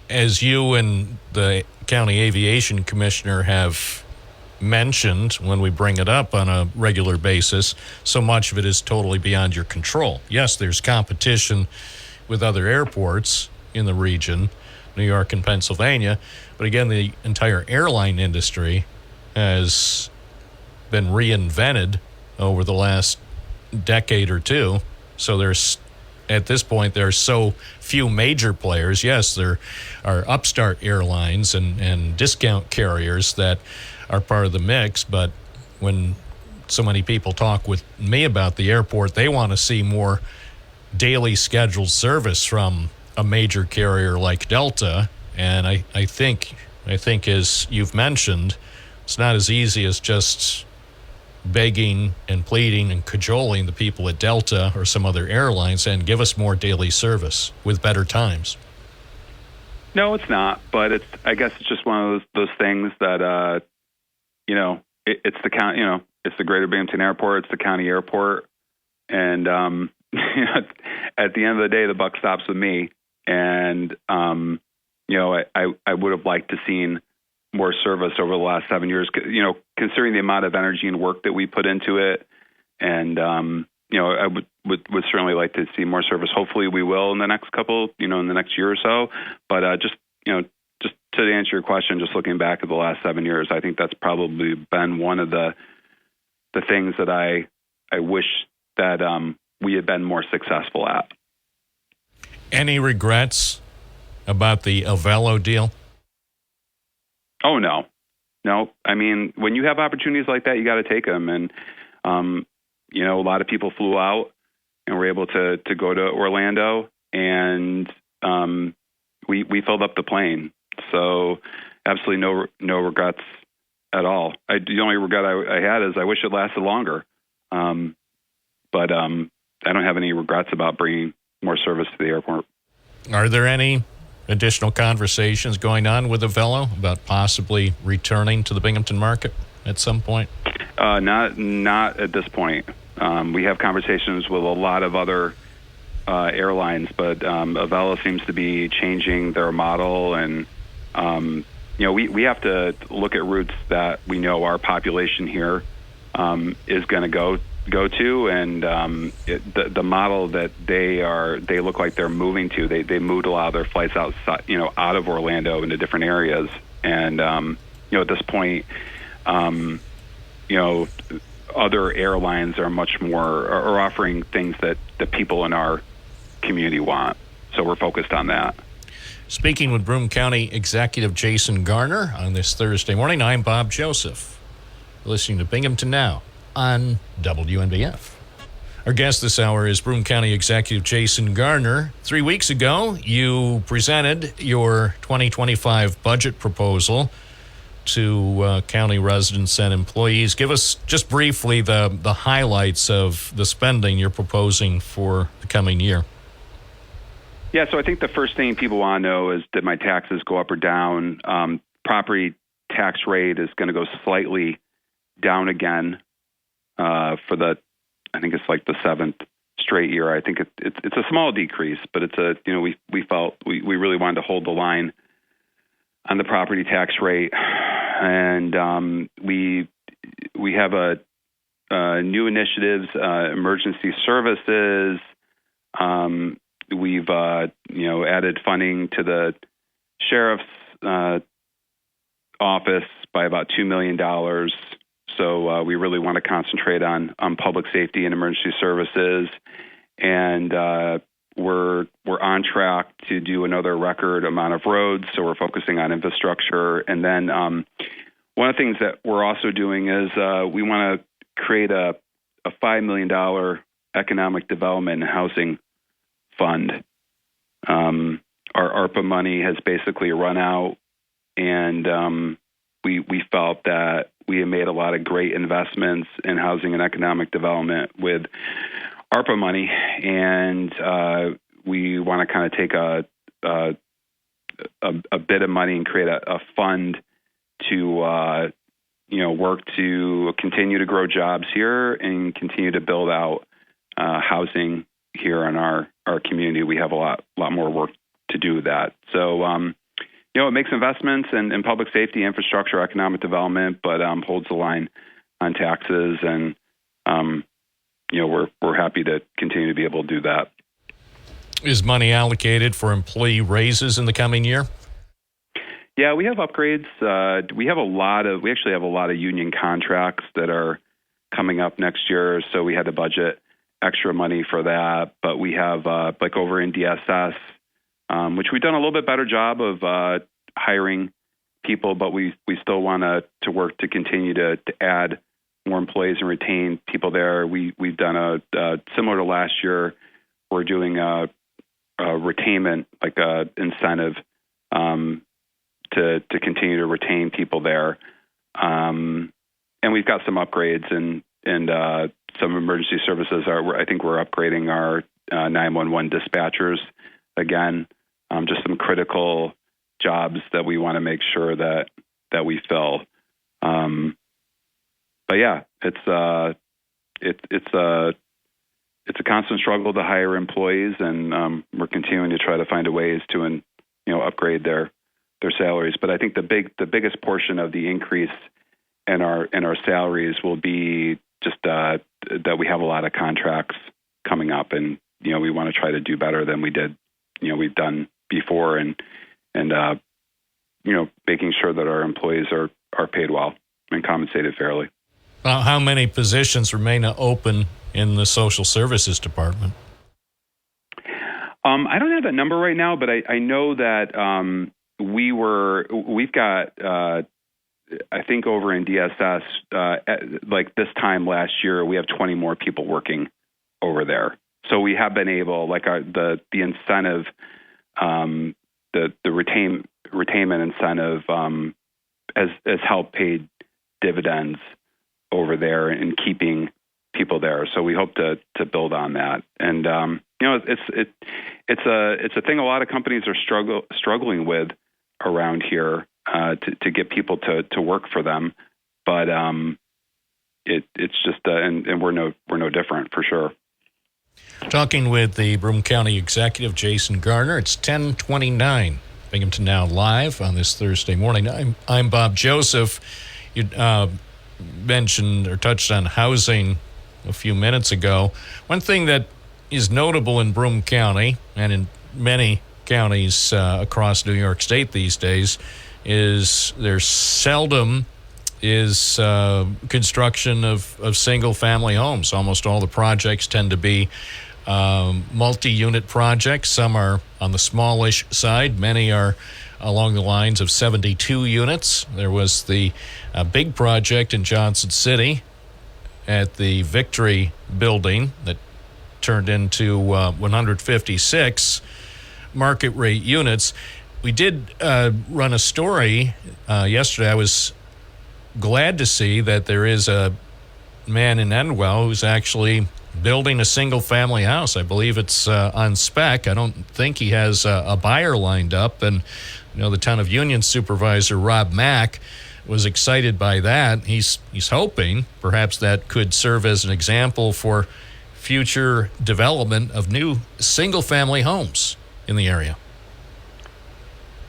as you and the county aviation commissioner have mentioned when we bring it up on a regular basis, so much of it is totally beyond your control. Yes, there's competition with other airports in the region, New York and Pennsylvania, but again, the entire airline industry has been reinvented over the last decade or two. So at this point, there are so few major players. Yes, there are upstart airlines and discount carriers that are part of the mix, but when so many people talk with me about the airport, they want to see more daily scheduled service from a major carrier like Delta. And I think as you've mentioned, it's not as easy as just begging and pleading and cajoling the people at Delta or some other airlines and give us more daily service with better times. No, it's not. But I guess it's just one of those things that it's the county. It's the Greater Binghamton Airport. It's the county airport, and at the end of the day, the buck stops with me. And I would have liked to seen more service over the last 7 years, considering the amount of energy and work that we put into it. And, I would certainly like to see more service. Hopefully we will in the next couple, in the next year or so, but, just to answer your question, just looking back at the last 7 years, I think that's probably been one of the things that I wish that we had been more successful at. Any regrets about the Avello deal? Oh, no. I mean, when you have opportunities like that, you got to take them. And, a lot of people flew out and were able to go to Orlando, and we filled up the plane. So absolutely no regrets at all. The only regret I had is I wish it lasted longer. But I don't have any regrets about bringing more service to the airport. Are there any additional conversations going on with Avello about possibly returning to the Binghamton market at some point? Not at this point. We have conversations with a lot of other airlines, but Avello seems to be changing their model, and we have to look at routes that we know our population here is going to go to, and the model that they look like they're moving to. They moved a lot of their flights outside, out of Orlando into different areas, and at this point, other airlines are much more are offering things that the people in our community want. So we're focused on that. Speaking with Broome County Executive Jason Garner on this Thursday morning, I'm Bob Joseph. You're listening to Binghamton Now on WNBF. Our guest this hour is Broome County Executive Jason Garner. 3 weeks ago, you presented your 2025 budget proposal to county residents and employees. Give us just briefly the highlights of the spending you're proposing for the coming year. Yeah, so I think the first thing people want to know is, did my taxes go up or down? Property tax rate is going to go slightly down again I think it's like the seventh straight year. I think it's a small decrease, but it's we felt we really wanted to hold the line on the property tax rate, and we have new initiatives, emergency services. We've added funding to the sheriff's office by about $2 million. So we really want to concentrate on public safety and emergency services, and we're on track to do another record amount of roads. So we're focusing on infrastructure, and then one of the things that we're also doing is we want to create a $5 million economic development and housing fund. Our ARPA money has basically run out, and we felt that we had made a lot of great investments in housing and economic development with ARPA money, and we want to kind of take a bit of money and create a fund to work to continue to grow jobs here and continue to build out housing here in our community. We have a lot more work to do with that. So it makes investments in public safety, infrastructure, economic development, but holds the line on taxes, and we're happy to continue to be able to do that. Is money allocated for employee raises in the coming year? Yeah, we have upgrades. We actually have a lot of union contracts that are coming up next year, so we had to budget extra money for that. But we have like over in DSS, which we've done a little bit better job of hiring people, but we still want to work to continue to add more employees and retain people there. We've done a similar to last year. We're doing a retainment, like a incentive to continue to retain people there. And we've got some upgrades and some emergency services. I think we're upgrading our 911 dispatchers again. Just some critical jobs that we want to make sure that we fill. But yeah, it's a constant struggle to hire employees, and we're continuing to try to find ways to upgrade their salaries. But I think the biggest portion of the increase in our salaries will be just that we have a lot of contracts coming up, and we want to try to do better than we've done before, and making sure that our employees are paid well and compensated fairly. How many positions remain open in the social services department? I don't have that number right now, but I know that we've got I think over in DSS like this time last year we have 20 more people working over there. So we have been able, like the incentive, the retainment incentive has helped pay dividends over there in keeping people there. So we hope to build on that. And it's a thing a lot of companies are struggling with around here to get people to work for them. But it's just and we're no different for sure. Talking with the Broome County Executive, Jason Garner. It's 10:29. Binghamton Now Live on this Thursday morning. I'm Bob Joseph. You mentioned or touched on housing a few minutes ago. One thing that is notable in Broome County and in many counties across New York State these days is there seldom is construction of single-family homes. Almost all the projects tend to be multi-unit projects. Some are on the smallish side. Many are along the lines of 72 units. There was the big project in Johnson City at the Victory building that turned into 156 market rate units. We did run a story yesterday. I was glad to see that there is a man in Endwell who's actually building a single-family house. I believe it's on spec. I don't think he has a buyer lined up. And, the town of Union supervisor, Rob Mack, was excited by that. He's hoping perhaps that could serve as an example for future development of new single-family homes in the area.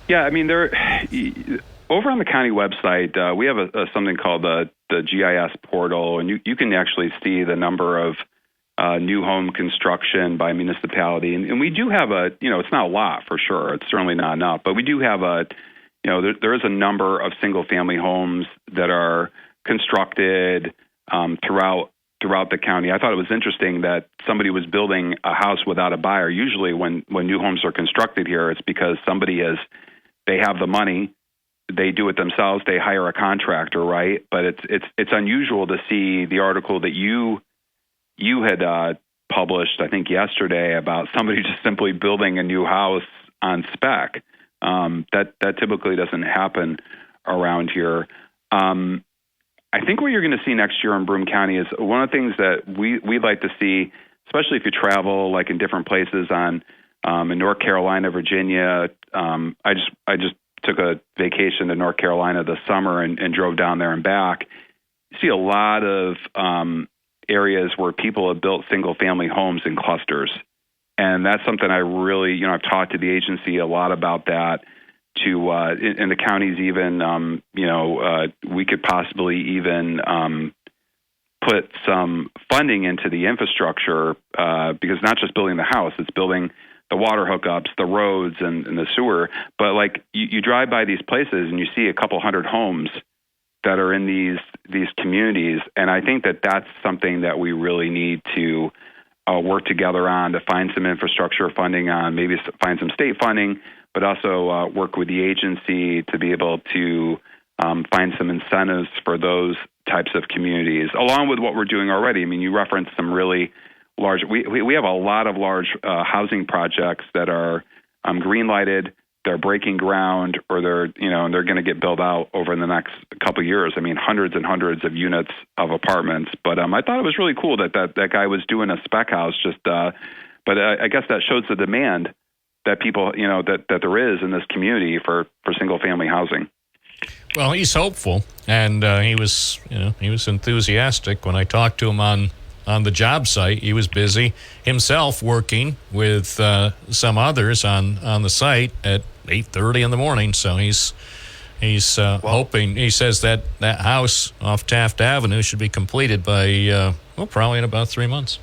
Yeah, I mean, over on the county website, we have something called the GIS portal, and you can actually see the number of new home construction by municipality. And we do have it's not a lot for sure. It's certainly not enough, but we do have there is a number of single-family homes that are constructed throughout the county. I thought it was interesting that somebody was building a house without a buyer. Usually when new homes are constructed here, it's because they have the money, they do it themselves, they hire a contractor, right? But it's unusual to see the article that you had published, I think yesterday, about somebody just simply building a new house on spec. That typically doesn't happen around here. I think what you're going to see next year in Broome County is one of the things that we'd like to see, especially if you travel like in different places in North Carolina, Virginia. I just took a vacation to North Carolina this summer and drove down there and back. You see a lot of areas where people have built single-family homes in clusters. And that's something I really, I've talked to the agency a lot about that. In the counties even, we could possibly even put some funding into the infrastructure because not just building the house, it's building the water hookups, the roads, and the sewer. But like you drive by these places and you see a couple hundred homes that are in these communities, and I think that that's something that we really need to work together on to find some infrastructure funding on, maybe find some state funding, but also work with the agency to be able to find some incentives for those types of communities, along with what we're doing already. I mean, you referenced some really large. We have a lot of large housing projects that are green-lighted. They're breaking ground, or they're going to get built out over the next couple of years. I mean, hundreds and hundreds of units of apartments. But I thought it was really cool that guy was doing a spec house. But I guess that shows the demand that people, that there is in this community for single family housing. Well, he's hopeful, and he was enthusiastic when I talked to him on the job site. He was busy himself working with some others on the site at 8:30 in the morning. So he's hoping. He says that house off Taft Avenue should be completed by probably in about 3 months.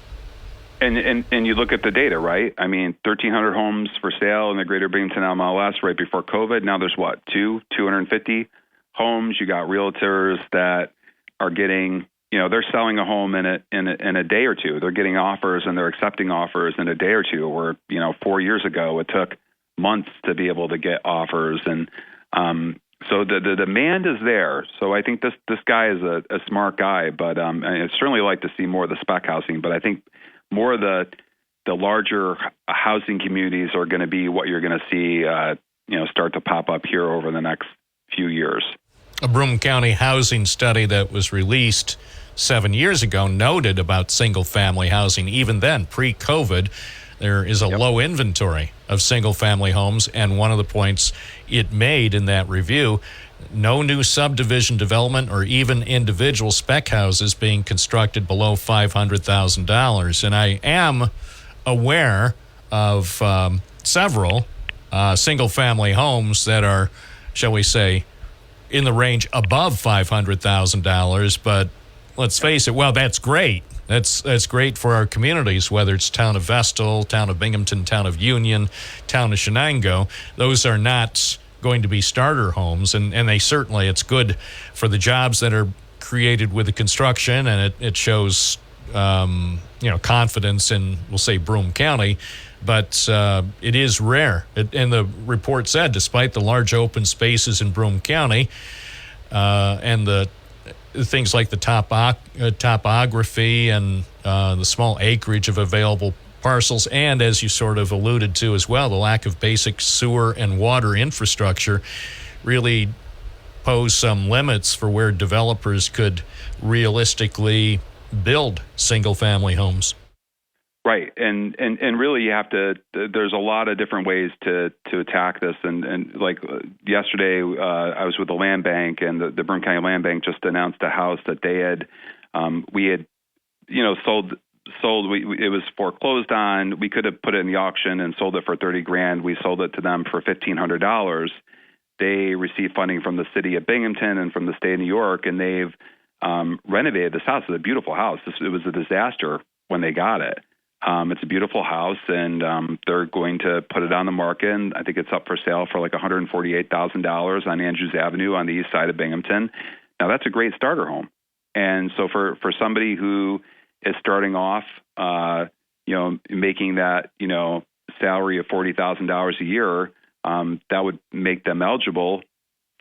And you look at the data, right? I mean, 1,300 homes for sale in the greater Binghamton MLS right before COVID. Now there's 250 homes. You got realtors that are getting, they're selling a home in a day or two. They're getting offers and they're accepting offers in a day or two, where, 4 years ago it took months to be able to get offers. And so the demand is there. So I think this guy is a smart guy, but I'd certainly like to see more of the spec housing. But I think more of the larger housing communities are going to be what you're going to see, start to pop up here over the next few years. A Broome County housing study that was released 7 years ago noted about single-family housing. Even then, pre-COVID, there is a low inventory of single-family homes, and one of the points it made in that review, no new subdivision development or even individual spec houses being constructed below $500,000. And I am aware of several single-family homes that are, shall we say, in the range above $500,000. But let's face it, well, that's great. That's great for our communities, whether it's town of Vestal, town of Binghamton, town of Union, town of Shenango. Those are not going to be starter homes, and they certainly, it's good for the jobs that are created with the construction, and it shows confidence in, we'll say, Broome County. But it is rare. And the report said, despite the large open spaces in Broome County and the things like the topography and the small acreage of available parcels, and as you sort of alluded to as well, the lack of basic sewer and water infrastructure really pose some limits for where developers could realistically build single-family homes. Right, and really you have to. There's a lot of different ways to attack this, and like yesterday, I was with the land bank, and the Broome County Land Bank just announced a house that they had, we had, sold. It was foreclosed on. We could have put it in the auction and sold it for $30,000. We sold it to them for $1,500. They received funding from the city of Binghamton and from the state of New York, and they've renovated this house. It's a beautiful house. It was a disaster when they got it. It's a beautiful house, and they're going to put it on the market. And I think it's up for sale for like $148,000 on Andrews Avenue on the east side of Binghamton. Now, that's a great starter home. And so for somebody who is starting off, making that, salary of $40,000 a year, that would make them eligible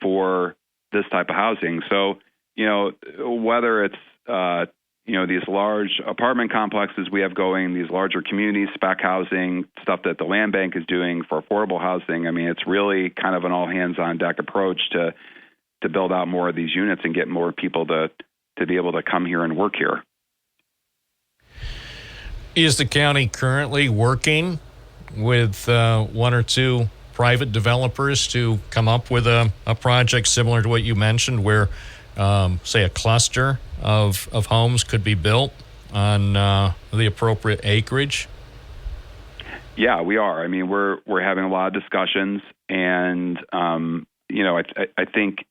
for this type of housing. So, whether it's, these large apartment complexes we have going, these larger communities, spec housing, stuff that the land bank is doing for affordable housing. I mean, it's really kind of an all hands on deck approach to build out more of these units and get more people to be able to come here and work here. Is the county currently working with one or two private developers to come up with a project similar to what you mentioned, where, say, a cluster of homes could be built on the appropriate acreage? Yeah, we are. I mean, we're having a lot of discussions, and I think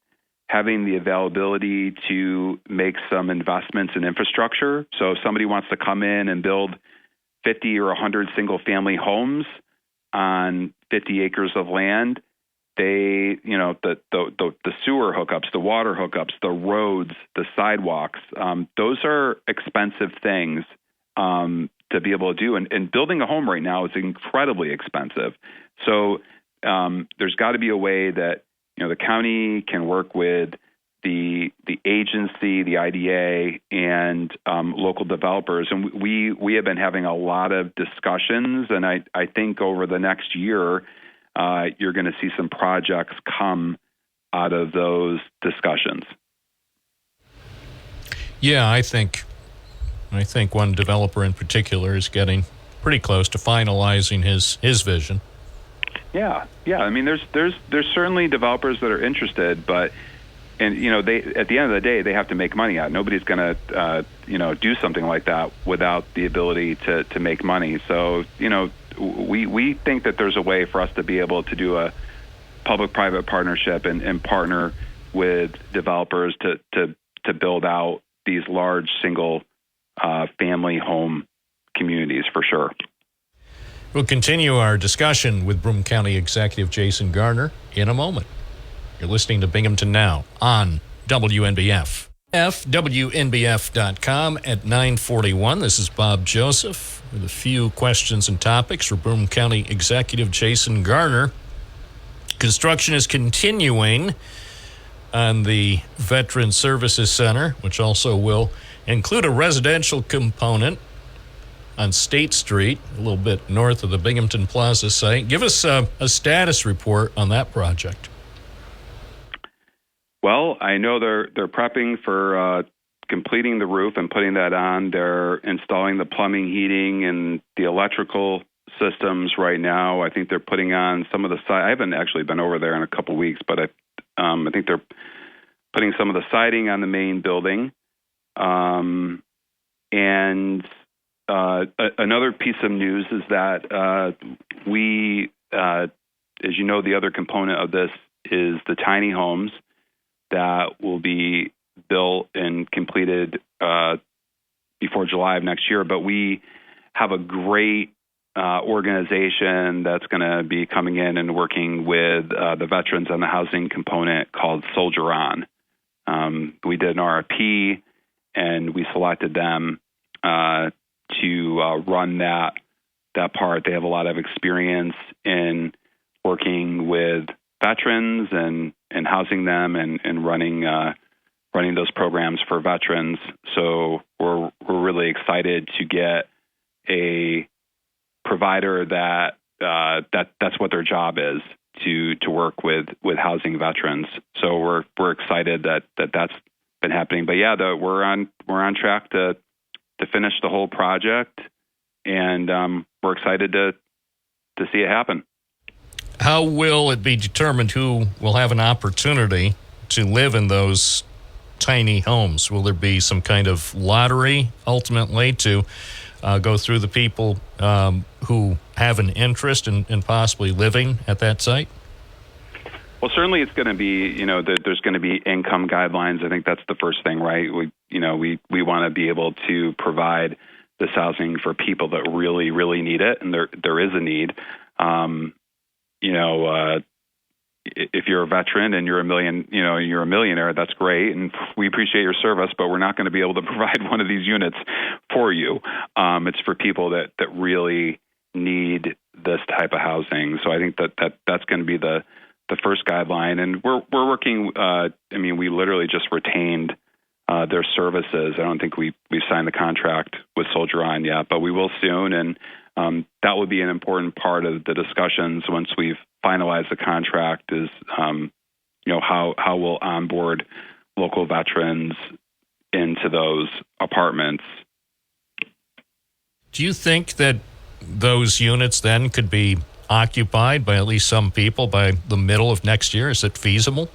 having the availability to make some investments in infrastructure. So if somebody wants to come in and build 50 or 100 single-family homes on 50 acres of land, they, the sewer hookups, the water hookups, the roads, the sidewalks, those are expensive things to be able to do. And building a home right now is incredibly expensive. So there's got to be a way that, the county can work with the agency, the IDA, and local developers. And we have been having a lot of discussions, and I think over the next year, you're going to see some projects come out of those discussions. Yeah, I think one developer in particular is getting pretty close to finalizing his vision. Yeah. I mean, there's certainly developers that are interested, but they at the end of the day they have to make money out. Nobody's going to do something like that without the ability to make money. So we think that there's a way for us to be able to do a public-private partnership and partner with developers to build out these large single family home communities for sure. We'll continue our discussion with Broome County Executive Jason Garner in a moment. You're listening to Binghamton Now on WNBF. WNBF.com at 9:41. This is Bob Joseph with a few questions and topics for Broome County Executive Jason Garner. Construction is continuing on the Veteran Services Center, which also will include a residential component on State Street, a little bit north of the Binghamton Plaza site. Give us a status report on that project. Well, I know they're prepping for completing the roof and putting that on. They're installing the plumbing, heating, and the electrical systems right now. I think they're putting on some of the I haven't actually been over there in a couple weeks, but I think they're putting some of the siding on the main building. Another piece of news is that we, as you know, the other component of this is the tiny homes that will be built and completed before July of next year. But we have a great organization that's going to be coming in and working with the veterans on the housing component called Soldier On. We did an RFP, and we selected them to run that part. They have a lot of experience in working with veterans and housing them and running those programs for veterans. So we're really excited to get a provider that's what their job is, to work with housing veterans. So we're excited that that's been happening. But yeah, we're on track to finish the whole project, and we're excited to see it happen. How will it be determined who will have an opportunity to live in those tiny homes? Will there be some kind of lottery ultimately to go through the people who have an interest in possibly living at that site? Well, certainly it's going to be, there's going to be income guidelines. I think that's the first thing, right? We want to be able to provide this housing for people that really, really need it, and there is a need. If you're a veteran and you're a millionaire, that's great, and we appreciate your service, but we're not going to be able to provide one of these units for you. It's for people that really need this type of housing. So I think that's going to be the first guideline, and we're working. We literally just retained their services. I don't think we've signed the contract with Soldier On yet, but we will soon, and that would be an important part of the discussions once we've finalized the contract. Is how we'll onboard local veterans into those apartments. Do you think that those units then could be occupied by at least some people by the middle of next year? Is it feasible?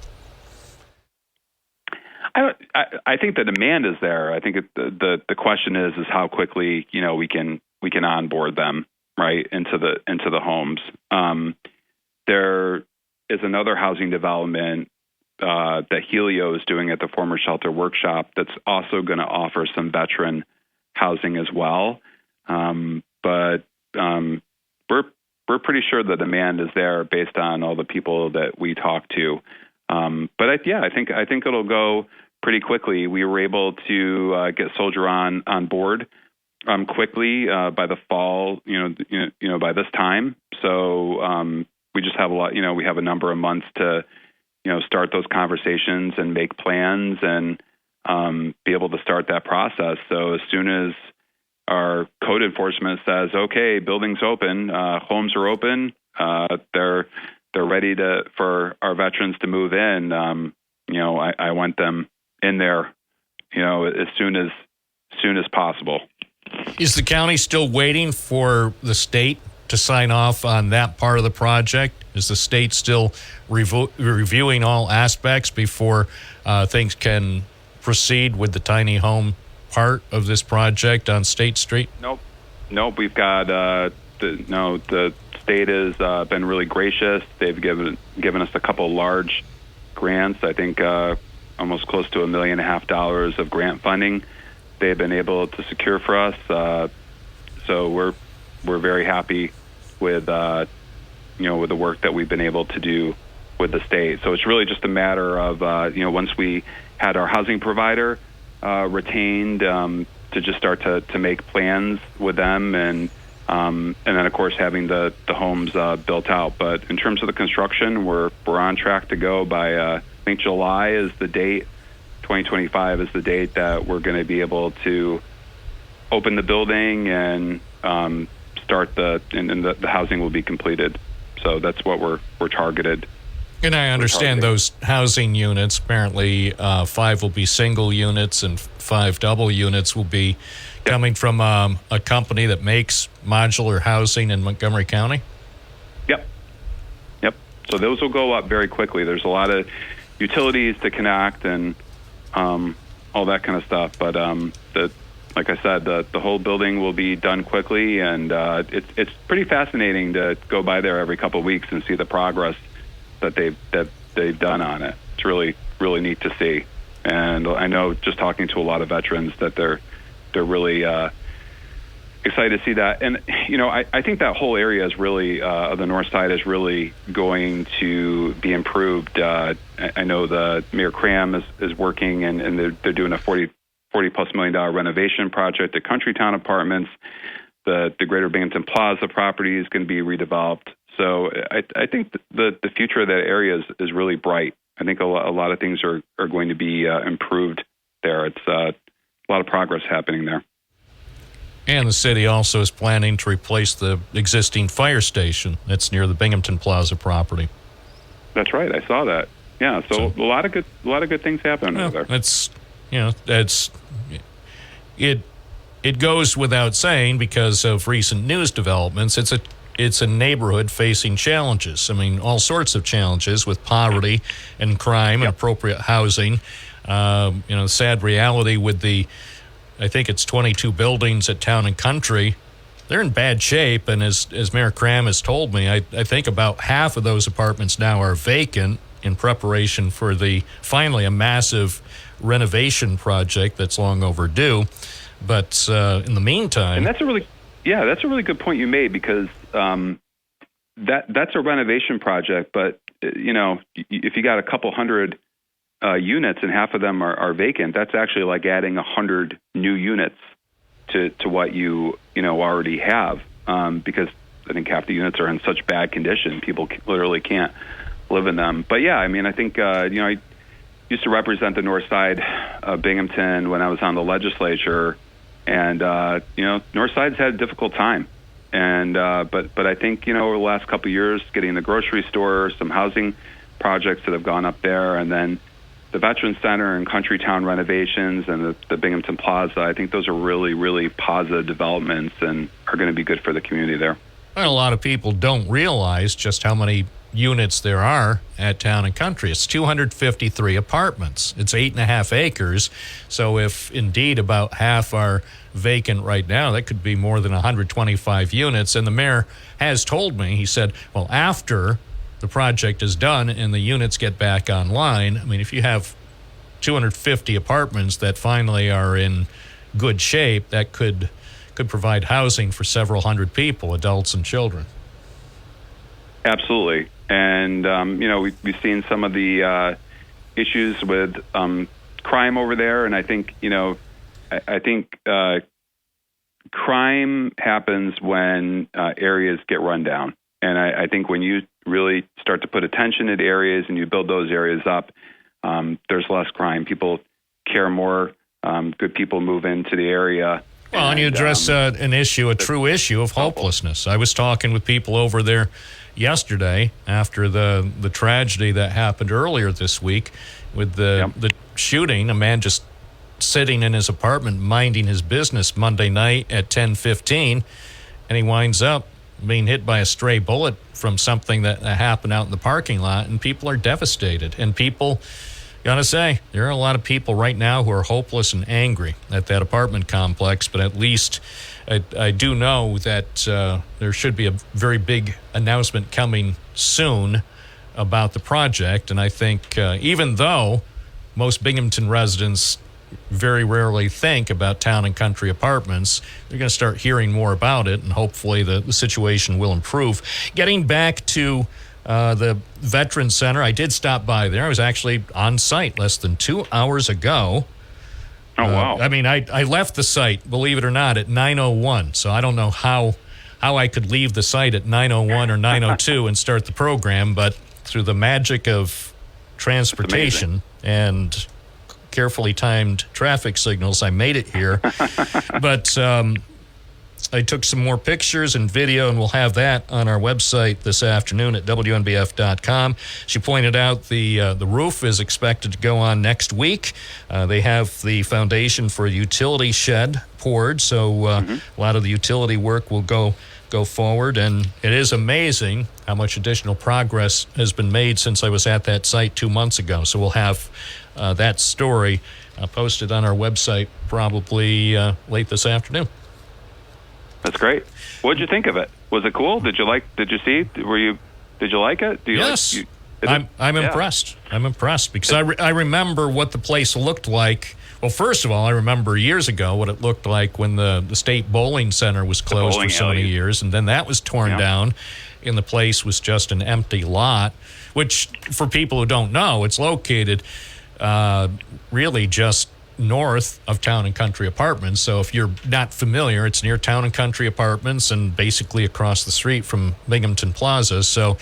I think the demand is there. I think the question is how quickly we can onboard them right into the homes. There is another housing development that Helio is doing at the former shelter workshop that's also going to offer some veteran housing as well. But we're pretty sure the demand is there based on all the people that we talk to. But I think it'll go pretty quickly. We were able to get Soldier On board quickly by the fall, by this time. So we just have a lot. We have a number of months to start those conversations and make plans and be able to start that process. So as soon as our code enforcement says, okay, building's open, homes are open, they're ready for our veterans to move in. I want them in there, as soon as possible. Is the county still waiting for the state to sign off on that part of the project? Is the state still reviewing all aspects before things can proceed with the tiny home part of this project on State Street? Nope. We've got the state has been really gracious. They've given us a couple large grants. I think almost close to $1.5 million of grant funding they've been able to secure for us. So we're very happy with with the work that we've been able to do with the state. So it's really just a matter of once we had our housing provider retained, to just start to make plans with them, and then of course having the homes built out. But in terms of the construction, we're on track to go by I think July is the date. 2025 is the date that we're going to be able to open the building and start the housing will be completed. So that's what we're targeted. And I understand those housing units, apparently 5 will be single units and 5 double units will be coming from a company that makes modular housing in Montgomery County? Yep. So those will go up very quickly. There's a lot of utilities to connect and all that kind of stuff. But like I said, the whole building will be done quickly, and it's pretty fascinating to go by there every couple of weeks and see the progress that they've done on it. It's really, really neat to see. And I know, just talking to a lot of veterans, that they're really excited to see that. And I think that whole area is really of the north side is really going to be improved. I know the Mayor Cram is working, and they're doing a $40+ million renovation project at Countrytown Apartments. The Greater Binghamton Plaza property is going to be redeveloped. So I think the future of that area is really bright. I think a lot of things are going to be improved there. It's a lot of progress happening there. And the city also is planning to replace the existing fire station that's near the Binghamton Plaza property. That's right. I saw that. Yeah. So a lot of good things happening over there. It goes without saying, because of recent news developments. It's a neighborhood facing challenges. I mean, all sorts of challenges with poverty and crime and appropriate housing. Sad reality with I think it's 22 buildings at Town and Country. They're in bad shape, and as Mayor Cram has told me, I think about half of those apartments now are vacant in preparation for finally a massive renovation project that's long overdue. But in the meantime... And that's a really good point you made, because that's a renovation project, but if you got a couple hundred units and half of them are vacant, that's actually like adding 100 new units to what you already have, because I think half the units are in such bad condition, people literally can't live in them. But yeah, I mean, I think I used to represent the north side of Binghamton when I was on the legislature, and north side's had a difficult time. And but I think over the last couple of years, getting the grocery store, some housing projects that have gone up there, and then the Veterans Center and Countrytown renovations and the Binghamton Plaza, I think those are really, really positive developments and are going to be good for the community there. Well, a lot of people don't realize just how many units there are at Town and Country. It's 253 apartments. It's 8.5 acres. So if indeed about half are vacant right now, that could be more than 125 units. And the mayor has told me, he said, well, after the project is done and the units get back online, I mean, if you have 250 apartments that finally are in good shape, that could provide housing for several hundred people, adults and children. Absolutely. And, we've seen some of the issues with crime over there. And I think, I think crime happens when areas get run down. And I think when you really start to put attention at areas and you build those areas up, there's less crime. People care more. Good people move into the area. Well, and you address an issue, a true issue of hopelessness. I was talking with people over there yesterday after the tragedy that happened earlier this week with the shooting. A man just sitting in his apartment minding his business Monday night at 10:15, and he winds up being hit by a stray bullet from something that happened out in the parking lot, and people are devastated. And people, gotta say, there are a lot of people right now who are hopeless and angry at that apartment complex, but at least I do know that there should be a very big announcement coming soon about the project. And I think even though most Binghamton residents very rarely think about Town and Country Apartments. They're going to start hearing more about it, and hopefully the situation will improve. Getting back to the Veterans Center, I did stop by there. I was actually on site less than 2 hours ago. Oh, wow. I mean, I left the site, believe it or not, at 9:01, so I don't know how I could leave the site at 9:01 or 9:02 and start the program, but through the magic of transportation and carefully timed traffic signals, I made it here. But I took some more pictures and video, and we'll have that on our website this afternoon at WNBF.com. She pointed out the roof is expected to go on next week. They have the foundation for a utility shed poured, so a lot of the utility work will go forward, and it is amazing how much additional progress has been made since I was at that site 2 months ago. So we'll have that story posted on our website probably late this afternoon. That's great. What did you think of it? Was it cool? Did you see? Did you like it? Yes. I'm impressed. I'm impressed because I remember what the place looked like. Well, first of all, I remember years ago what it looked like when the State Bowling Center was closed for so many years, and then that was torn down, and the place was just an empty lot, which, for people who don't know, it's located really just north of Town and Country Apartments. So if you're not familiar, it's near Town and Country Apartments and basically across the street from Binghamton Plaza. So,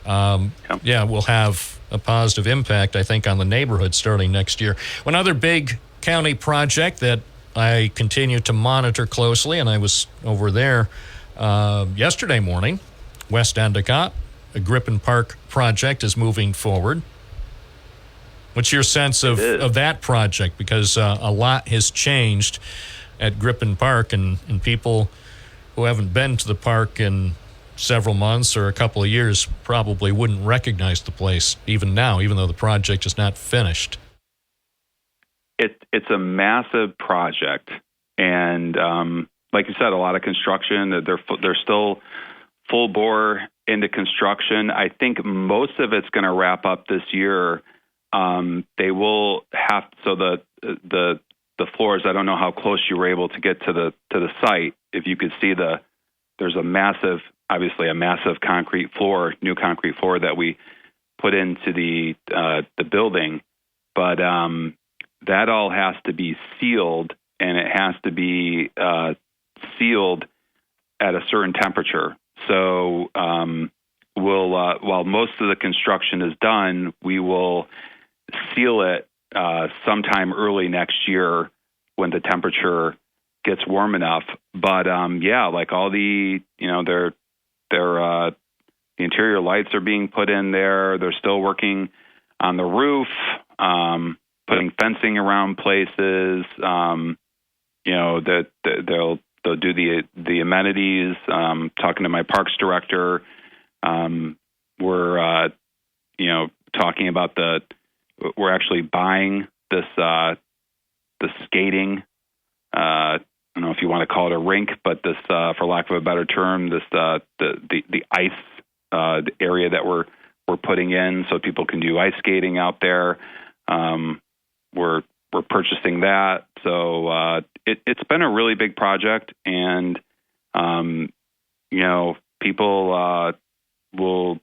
we'll have a positive impact, I think, on the neighborhood starting next year. One other big county project that I continue to monitor closely, and I was over there yesterday morning, West Endicott, a Grippen Park project is moving forward. What's your sense of that project? Because a lot has changed at Grippen Park, and people who haven't been to the park in several months or a couple of years probably wouldn't recognize the place even now, even though the project is not finished. It's a massive project, and like you said, a lot of construction. They're still full bore into construction. I think most of it's going to wrap up this year. They will have the floors. I don't know how close you were able to get to the site. If you could see there's a massive concrete floor, new concrete floor that we put into the building, but that all has to be sealed, and it has to be sealed at a certain temperature. So while most of the construction is done, we will seal it sometime early next year when the temperature gets warm enough. But like all the the interior lights are being put in there. They're still working on the roof, putting fencing around places. That they'll do the amenities. Talking to my parks director, we're talking about we're actually buying this skating. I don't know if you want to call it a rink, but this, for lack of a better term, this the ice the area that we're putting in so people can do ice skating out there. We're purchasing that, so it's been a really big project, and people will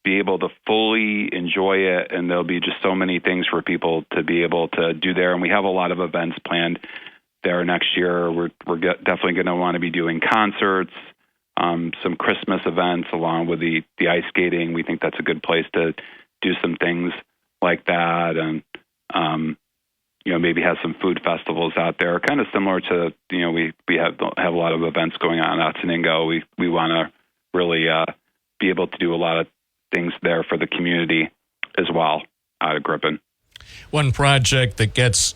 be able to fully enjoy it, and there'll be just so many things for people to be able to do there. And we have a lot of events planned there next year. We're definitely going to want to be doing concerts, some Christmas events along with the ice skating. We think that's a good place to do some things like that, and maybe have some food festivals out there, kind of similar to we have a lot of events going on at Teningo. We want to really be able to do a lot of things there for the community as well out of Grippen. One project that gets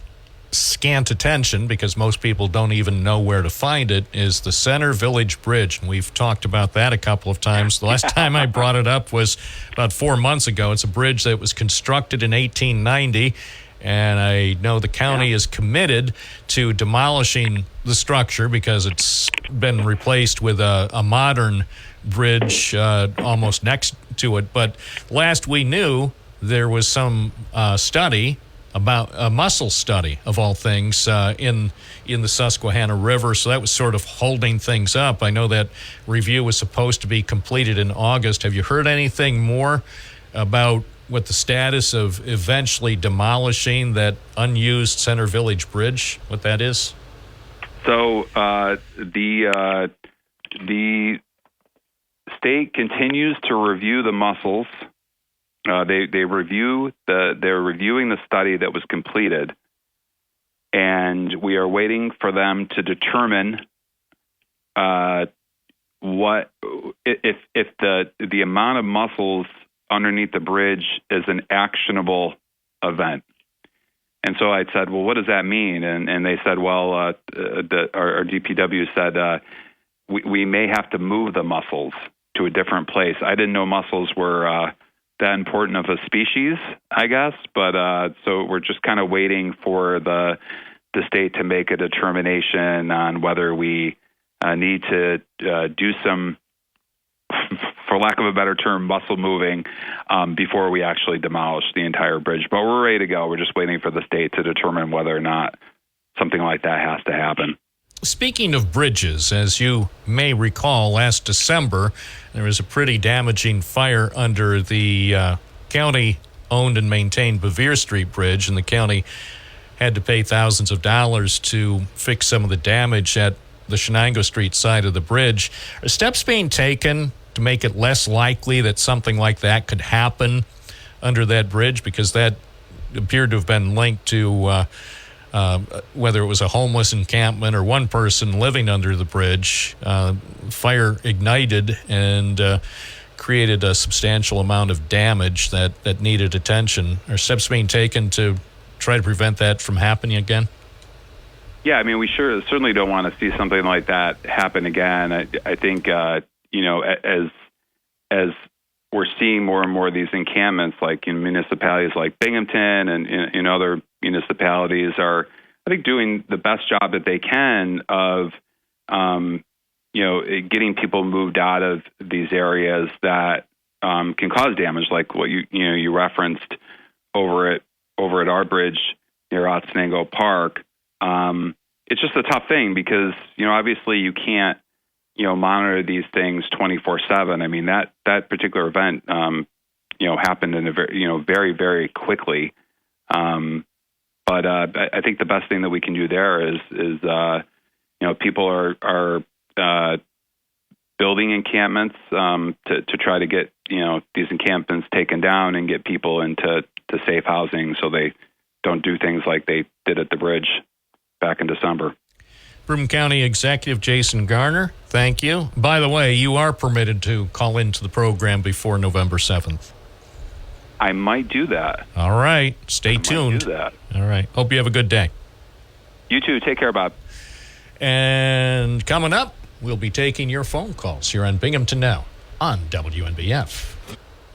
scant attention because most people don't even know where to find it is the Center Village Bridge. And we've talked about that a couple of times. The last time I brought it up was about 4 months ago. It's a bridge that was constructed in 1890. And I know the county is committed to demolishing the structure because it's been replaced with a modern bridge almost next to it. But last we knew, there was some study about a mussel study, of all things, in the Susquehanna River. So that was sort of holding things up. I know that review was supposed to be completed in August. Have you heard anything more about what the status of eventually demolishing that unused Center Village Bridge, what that is? So the state continues to review the mussels. They're reviewing the study that was completed, and we are waiting for them to determine what if the amount of mussels underneath the bridge is an actionable event. And so I said, well, what does that mean? And they said, well, our DPW said we may have to move the mussels to a different place. I didn't know mussels were that important of a species, I guess. But so we're just kind of waiting for the state to make a determination on whether we need to do some, for lack of a better term, mussel moving before we actually demolish the entire bridge. But we're ready to go. We're just waiting for the state to determine whether or not something like that has to happen. Speaking of bridges, as you may recall, last December, there was a pretty damaging fire under the county-owned and maintained Bevere Street Bridge, and the county had to pay thousands of dollars to fix some of the damage at the Shenango Street side of the bridge. Are steps being taken to make it less likely that something like that could happen under that bridge? Because that appeared to have been linked to whether it was a homeless encampment or one person living under the bridge. Fire ignited and created a substantial amount of damage that needed attention. Are steps being taken to try to prevent that from happening again? Yeah, I mean, we certainly don't want to see something like that happen again. I think, as we're seeing more and more of these encampments, like in municipalities like Binghamton and in other municipalities, are, I think, doing the best job that they can of, getting people moved out of these areas that can cause damage, like what you referenced over at our bridge near Otsonango Park. It's just a tough thing because, obviously you can't, monitor these things 24/7. I mean, that particular event, happened in a very, very quickly. But I think the best thing that we can do there is people are building encampments to try to get, these encampments taken down and get people into safe housing so they don't do things like they did at the bridge back in December. Broome County Executive Jason Garner, thank you. By the way, you are permitted to call into the program before November 7th. I might do that. All right. Stay tuned. Might do that. All right. Hope you have a good day. You too. Take care, Bob. And coming up, we'll be taking your phone calls here on Binghamton Now on WNBF.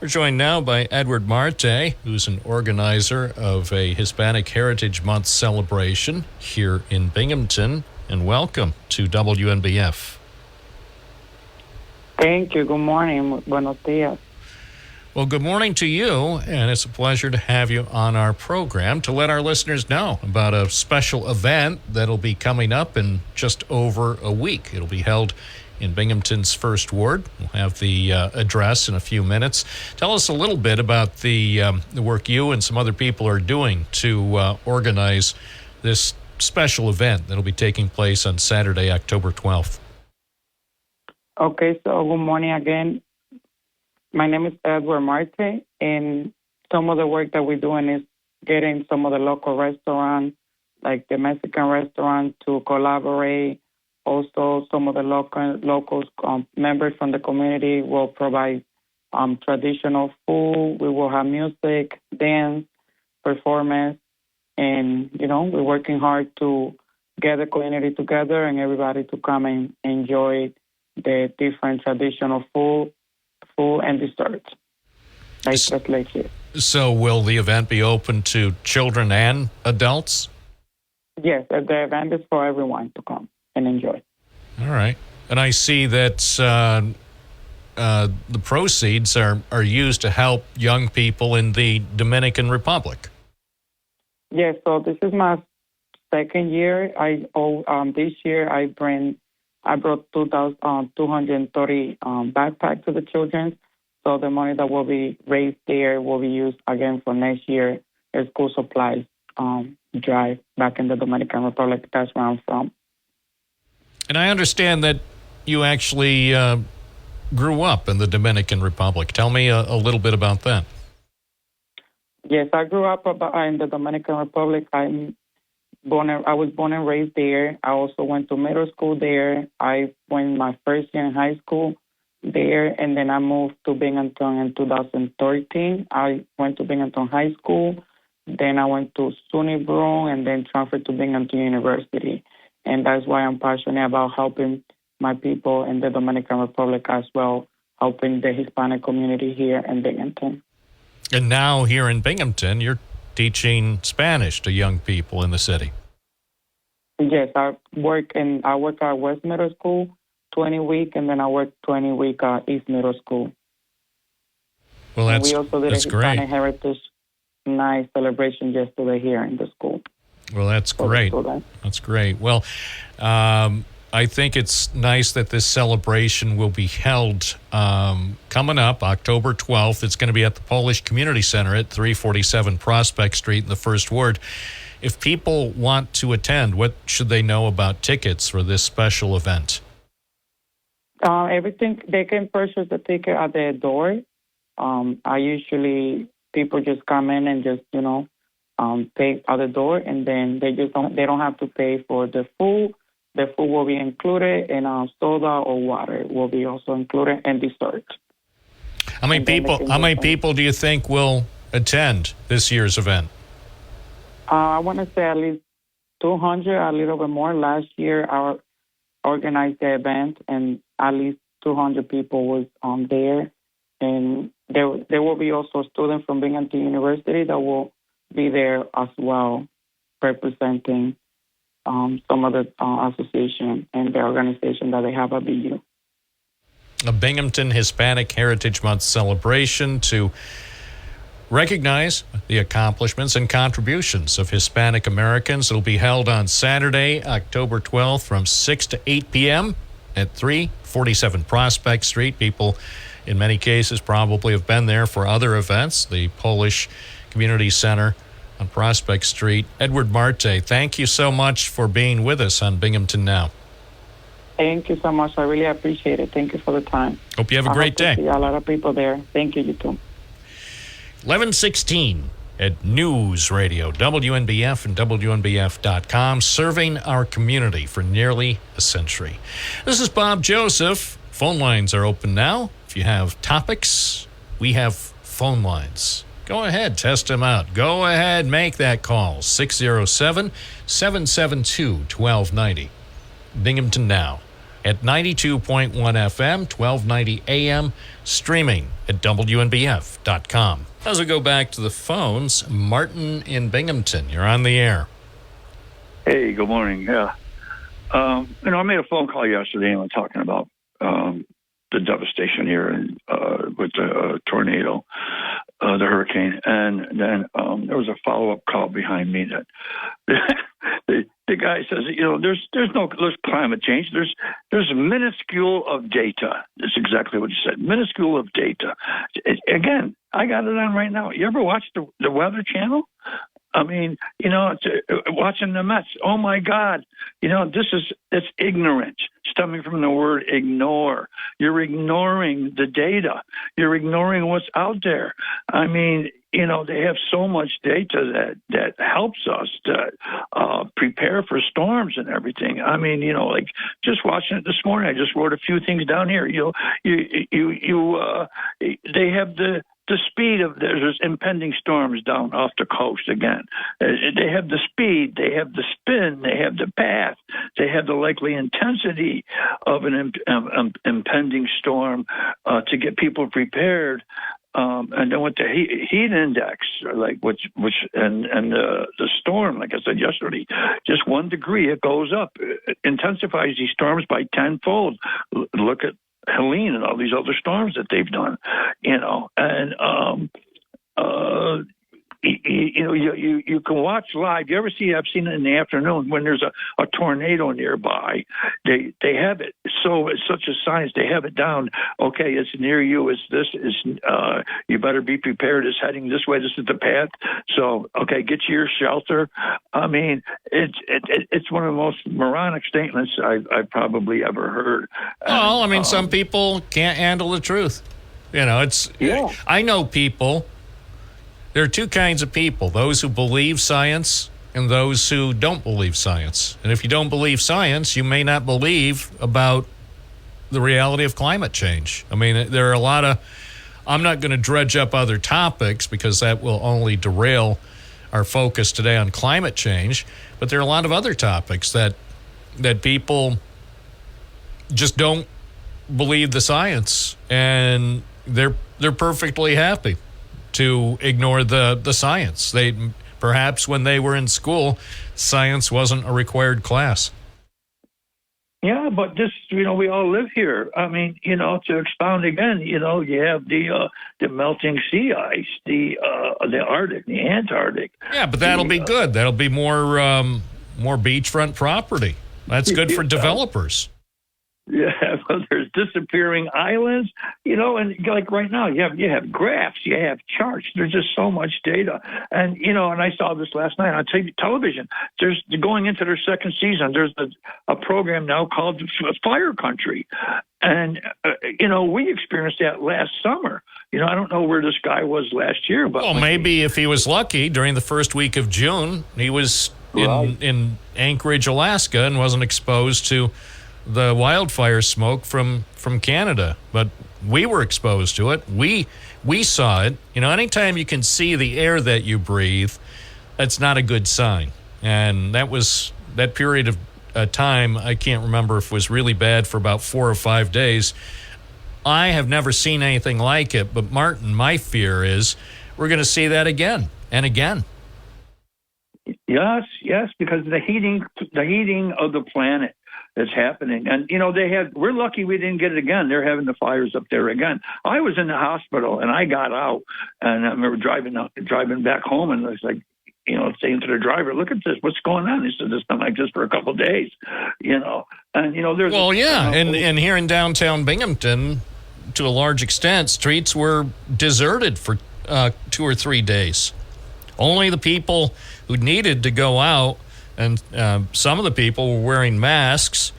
We're joined now by Edward Marte, who's an organizer of a Hispanic Heritage Month celebration here in Binghamton. And welcome to WNBF. Thank you. Good morning. Buenos dias. Well, good morning to you, and it's a pleasure to have you on our program to let our listeners know about a special event that'll be coming up in just over a week. It'll be held in Binghamton's First Ward. We'll have the address in a few minutes. Tell us a little bit about the work you and some other people are doing to organize this special event that'll be taking place on Saturday, October 12th. Okay, so good morning again. My name is Edward Marte, and some of the work that we're doing is getting some of the local restaurants, like the Mexican restaurant, to collaborate. Also, some of the locals, members from the community will provide traditional food. We will have music, dance, performance, and, we're working hard to get the community together and everybody to come and enjoy the different traditional food and desserts, like here. So will the event be open to children and adults? Yes, the event is for everyone to come and enjoy. All right. And I see that the proceeds are used to help young people in the Dominican Republic. Yes, so this is my second year. This year I brought 230 backpacks to the children. So the money that will be raised there will be used again for next year school supplies drive back in the Dominican Republic. That's where I'm from. And I understand that you actually grew up in the Dominican Republic. Tell me a little bit about that. Yes, I grew up in the Dominican Republic. I was born and raised there. I also went to middle school there. I went my first year in high school there, and then I moved to Binghamton in 2013. I went to Binghamton High School. Then I went to SUNY Broome and then transferred to Binghamton University. And that's why I'm passionate about helping my people in the Dominican Republic as well, helping the Hispanic community here in Binghamton. And now here in Binghamton, you're teaching Spanish to young people in the city. Yes, I work at West Middle School 20 week, and then I work 20 week at East Middle School. Well, we also did a Hispanic great. Heritage Night celebration yesterday here in the school. Well, that's great. That's great. Well, I think it's nice that this celebration will be held coming up October 12th. It's going to be at the Polish Community Center at 347 Prospect Street in the First Ward. If people want to attend, what should they know about tickets for this special event? Everything, they can purchase the ticket at the door. People just come in and just, pay at the door, and then they don't have to pay for the food. The food will be included, and soda or water will be also included, and dessert. How many people do you think will attend this year's event? I want to say at least 200, a little bit more. Last year, I organized the event, and at least 200 people was there. And there will be also students from Binghamton University that will be there as well, representing some of the association and the organization that they have at BU. A Binghamton Hispanic Heritage Month celebration to recognize the accomplishments and contributions of Hispanic Americans. It'll be held on Saturday, October 12th from 6 to 8 p.m. at 347 Prospect Street. People, in many cases, probably have been there for other events. The Polish Community Center on Prospect Street. Edward Marte, thank you so much for being with us on Binghamton Now. Thank you so much. I really appreciate it. Thank you for the time. Hope you have a great day. See a lot of people there. Thank you, you too. 11:16 at News Radio, WNBF and WNBF.com, serving our community for nearly a century. This is Bob Joseph. Phone lines are open now. If you have topics, we have phone lines. Go ahead, test them out. Go ahead, make that call. 607-772-1290. Binghamton Now at 92.1 FM, 1290 AM, streaming at WNBF.com. As we go back to the phones, Martin in Binghamton, you're on the air. Hey, good morning. Yeah. I made a phone call yesterday and we're talking about the devastation here with the tornado, the hurricane. And then there was a follow-up call behind me that the guy says, there's climate change. There's minuscule of data. That's exactly what he said. Minuscule of data. Again, I got it on right now. You ever watch the Weather Channel? I mean, watching the Mets. Oh my God! It's ignorance stemming from the word ignore. You're ignoring the data. You're ignoring what's out there. I mean, they have so much data that helps us to prepare for storms and everything. I mean, like just watching it this morning, I just wrote a few things down here. They have the speed of there's impending storms down off the coast again. They have the speed, they have the spin, they have the path, they have the likely intensity of an impending storm to get people prepared. And then with the heat index, like which and the storm, like I said yesterday, just 1 degree, it goes up. It intensifies these storms by tenfold. Look at Helene and all these other storms that they've done, and you can watch live. You ever see? I've seen it in the afternoon when there's a tornado nearby. They have it. So it's such a science. They have it down. Okay, it's near you. It's this. Is you better be prepared. It's heading this way. This is the path. So okay, get to your shelter. I mean, it's one of the most moronic statements I've probably ever heard. Well, I mean, some people can't handle the truth. I know people. There are two kinds of people, those who believe science and those who don't believe science. And if you don't believe science, you may not believe about the reality of climate change. I mean, there are a lot of, I'm not going to dredge up other topics because that will only derail our focus today on climate change, but there are a lot of other topics that people just don't believe the science, and they're perfectly happy to ignore the science. They perhaps when they were in school, science wasn't a required class. Yeah, but this, we all live here. I mean, to expound again, you have the melting sea ice, the Arctic, the Antarctic. Yeah, but that'll be good. That'll be more beachfront property. That's good for developers. Yeah, well, there's disappearing islands, and like right now, you have graphs, you have charts. There's just so much data, and and I saw this last night on television. There's going into their second season. There's a program now called Fire Country, and we experienced that last summer. I don't know where this guy was last year, but maybe if he was lucky during the first week of June, he was in Anchorage, Alaska, and wasn't exposed to the wildfire smoke from Canada, but we were exposed to it. We saw it. Anytime you can see the air that you breathe, that's not a good sign. And that period of time, I can't remember if it was really bad for about 4 or 5 days. I have never seen anything like it, but Martin, my fear is we're going to see that again and again. Yes, because the heating of the planet is happening. And, we're lucky we didn't get it again. They're having the fires up there again. I was in the hospital and I got out and I remember driving back home and I was like, saying to the driver, look at this, what's going on? He said, it's been like this for a couple of days, and, there's... Well, and here in downtown Binghamton, to a large extent, streets were deserted for 2 or 3 days. Only the people who needed to go out, and some of the people were wearing masks,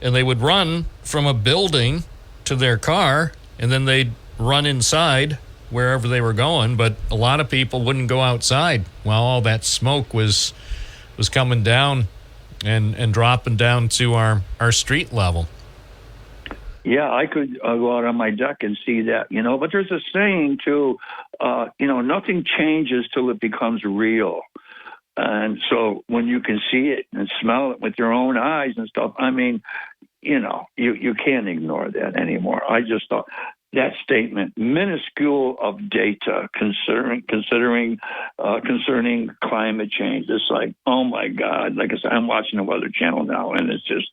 and they would run from a building to their car, and then they'd run inside wherever they were going. But a lot of people wouldn't go outside while all that smoke was coming down and dropping down to our street level. Yeah, I could go out on my deck and see that, But there's a saying, too, nothing changes till it becomes real. And so when you can see it and smell it with your own eyes and stuff, I mean, you can't ignore that anymore. I just thought that statement, minuscule of data concerning climate change. It's like, oh my God! Like I said, I'm watching the Weather Channel now, and it's just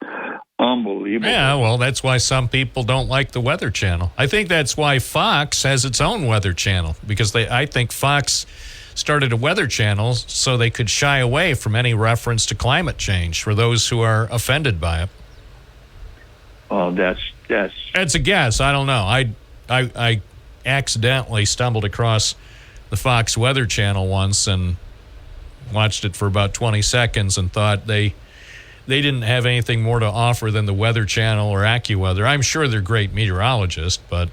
unbelievable. Yeah, well, that's why some people don't like the Weather Channel. I think that's why Fox has its own Weather Channel, because I think Fox started a Weather Channel so they could shy away from any reference to climate change for those who are offended by it. Oh, that's a guess. I don't know. I accidentally stumbled across the Fox Weather Channel once and watched it for about 20 seconds and thought they didn't have anything more to offer than the Weather Channel or AccuWeather. I'm sure they're great meteorologists, but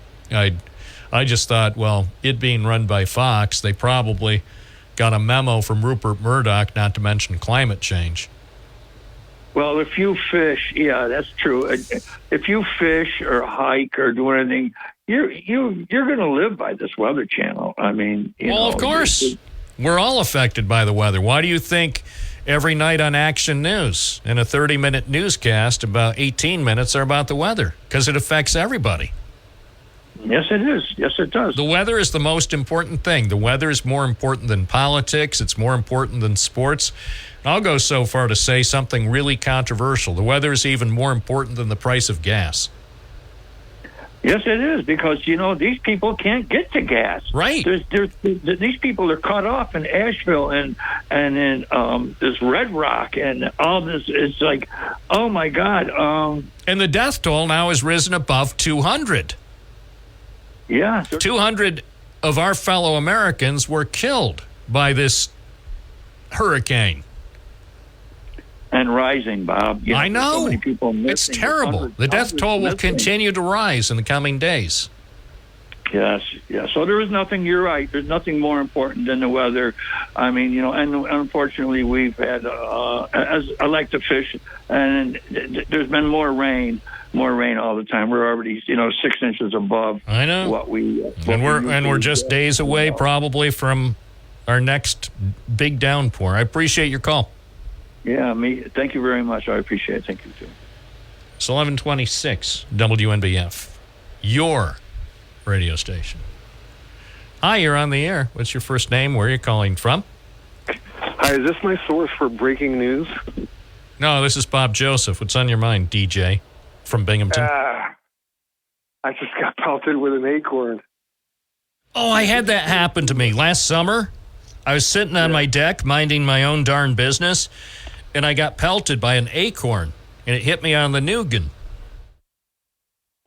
I just thought, well, it being run by Fox, they probably got a memo from Rupert Murdoch not to mention climate change. Well, if you fish, yeah, that's true. If you fish or hike or do anything, you're going to live by this Weather Channel. I mean, of course, we're all affected by the weather. Why do you think every night on Action News, in a 30-minute newscast, about 18 minutes are about the weather? Because it affects everybody. Yes, it is. Yes, it does. The weather is the most important thing. The weather is more important than politics. It's more important than sports. And I'll go so far to say something really controversial. The weather is even more important than the price of gas. Yes, it is, because, these people can't get to gas. Right. These people are cut off in Asheville and in this Red Rock and all this. It's like, oh, my God. And the death toll now has risen above 200. Yeah. 200 of our fellow Americans were killed by this hurricane. And rising, Bob. I know. So many people missing. It's terrible. The death toll will continue to rise in the coming days. Yes. So there is nothing, you're right, there's nothing more important than the weather. I mean, and unfortunately we've had, as I like to fish, and there's been more rain all the time. We're already, 6 inches above. I know. What we're just days away probably from our next big downpour. I appreciate your call. Yeah, thank you very much. I appreciate it. Thank you, too. It's 1126 WNBF, your radio station. Hi, you're on the air. What's your first name? Where are you calling from? Hi, is this my source for breaking news? No, this is Bob Joseph. What's on your mind, DJ from Binghamton? I just got pelted with an acorn. Oh, I had that happen to me last summer. I was sitting on my deck minding my own darn business, and I got pelted by an acorn, and it hit me on the noggin.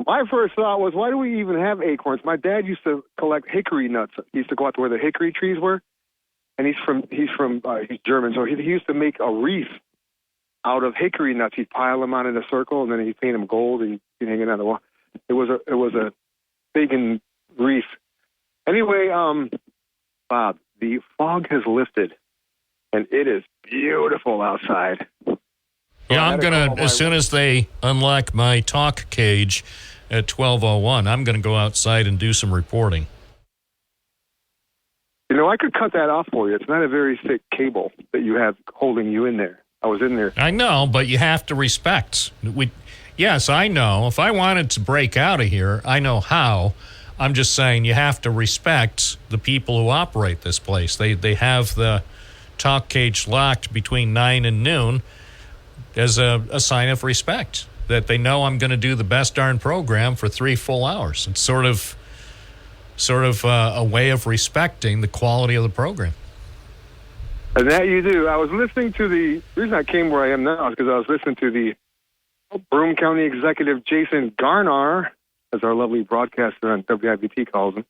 My first thought was, why do we even have acorns? My dad used to collect hickory nuts. He used to go out to where the hickory trees were, and he's German, so he used to make a wreath out of hickory nuts. He'd pile them on in a circle, and then he'd paint them gold, and he'd hang it on the wall. It was a pagan wreath. Anyway, Bob, the fog has lifted, and it is beautiful outside. Yeah, I'm going to, as soon as they unlock my talk cage at 12:01, I'm going to go outside and do some reporting. I could cut that off for you. It's not a very thick cable that you have holding you in there. I was in there. I know, but you have to respect. Yes, I know. If I wanted to break out of here, I know how. I'm just saying you have to respect the people who operate this place. They have the talk cage locked between 9 and noon as a sign of respect, that they know I'm going to do the best darn program for 3 full hours. It's sort of a way of respecting the quality of the program. And that you do. I was listening to the reason I came where I am now is because I was listening to the Broome County Executive Jason Garnar, as our lovely broadcaster on WIBT calls him.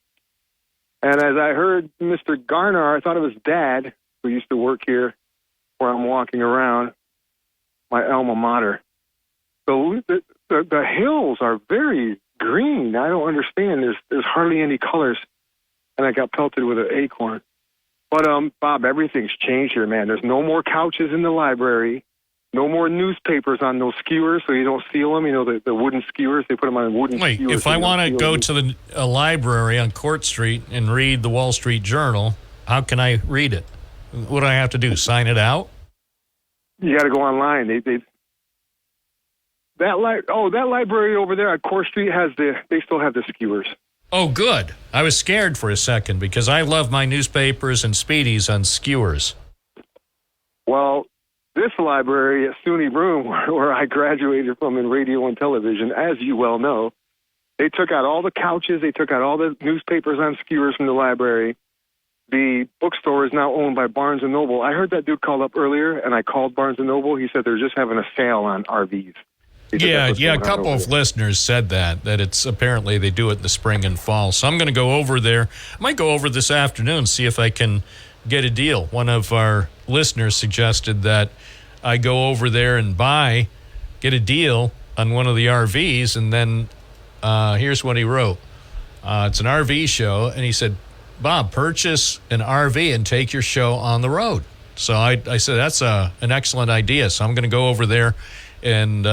And as I heard Mr. Garnar, I thought it was Dad, who used to work here where I'm walking around, my alma mater. So the hills are very green. I don't understand. There's hardly any colors. And I got pelted with an acorn. But, Bob, everything's changed here, man. There's no more couches in the library. No more newspapers on those skewers so you don't steal them. The wooden skewers, they put them on wooden skewers. If I want to go to a library on Court Street and read the Wall Street Journal, how can I read it? What do I have to do, sign it out? You got to go online. That library over there at Court Street they still have the skewers. Oh, good. I was scared for a second because I love my newspapers and Speedies on skewers. Well, this library at SUNY Broome, where I graduated from in radio and television, as you well know, they took out all the couches, they took out all the newspapers on skewers from the library. The bookstore is now owned by Barnes & Noble. I heard that dude call up earlier, and I called Barnes & Noble. He said they're just having a sale on RVs. Yeah, a couple of listeners said that it's apparently they do it in the spring and fall. So I'm going to go over there. I might go over this afternoon, see if I can get a deal. One of our listeners suggested that I go over there and get a deal on one of the RVs, and then here's what he wrote. It's an RV show, and he said, Bob, purchase an RV and take your show on the road. So I said, that's an excellent idea. So I'm going to go over there, and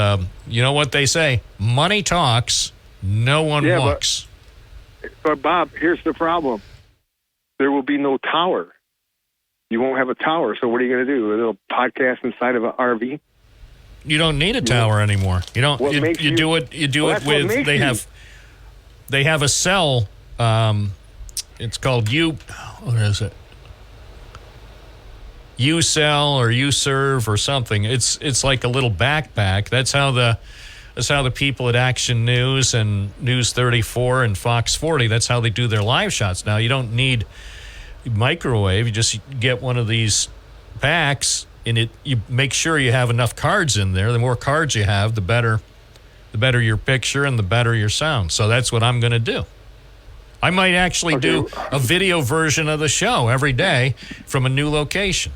you know what they say? Money talks, no one walks. But Bob, here's the problem. There will be no tower. You won't have a tower, so what are you going to do? A little podcast inside of an RV? You don't need a tower anymore. You don't. You do it with. They have a cell. It's called what is it? U-Cell or U-Serve or something. It's like a little backpack. That's how the That's how the people at Action News and News 34 and Fox 40, that's how they do their live shots. Now, you don't need microwave. You just get one of these packs, and you make sure you have enough cards in there. The more cards you have, the better your picture and the better your sound. So that's what I'm going to do. I might actually do a video version of the show every day from a new location.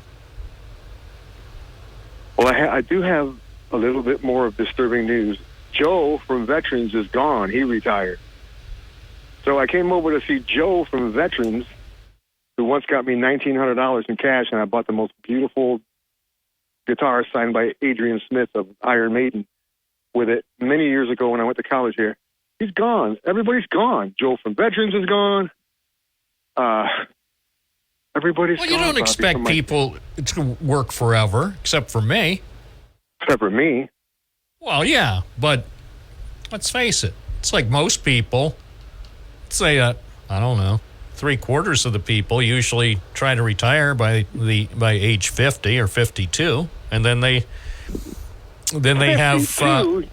Well, I do have a little bit more of disturbing news. Joe from Veterans is gone. He retired. So I came over to see Joe from Veterans, who once got me $1,900 in cash, and I bought the most beautiful guitar signed by Adrian Smith of Iron Maiden with it many years ago when I went to college here. He's gone. Everybody's gone. Joe from Veterans is gone. Everybody's gone. Well, you don't expect people to work forever, except for me. Except for me. Well, yeah, but let's face it. It's like most people. Let's say, I don't know, 3/4 of the people usually try to retire by age 50 or 52, and then they have 30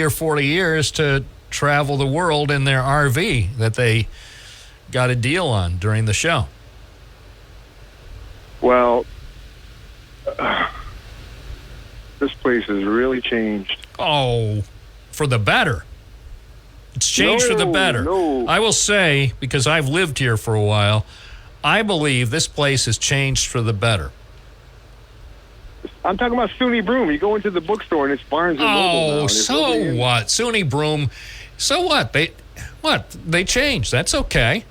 or 40 years to travel the world in their RV that they got a deal on during the show. Well, this place has really changed. Oh, for the better. It's changed for the better. No. I will say, because I've lived here for a while, I believe this place has changed for the better. I'm talking about SUNY Broom. You go into the bookstore and it's Barnes and Noble now. Oh, so what? SUNY Broom. So what? They changed. That's okay.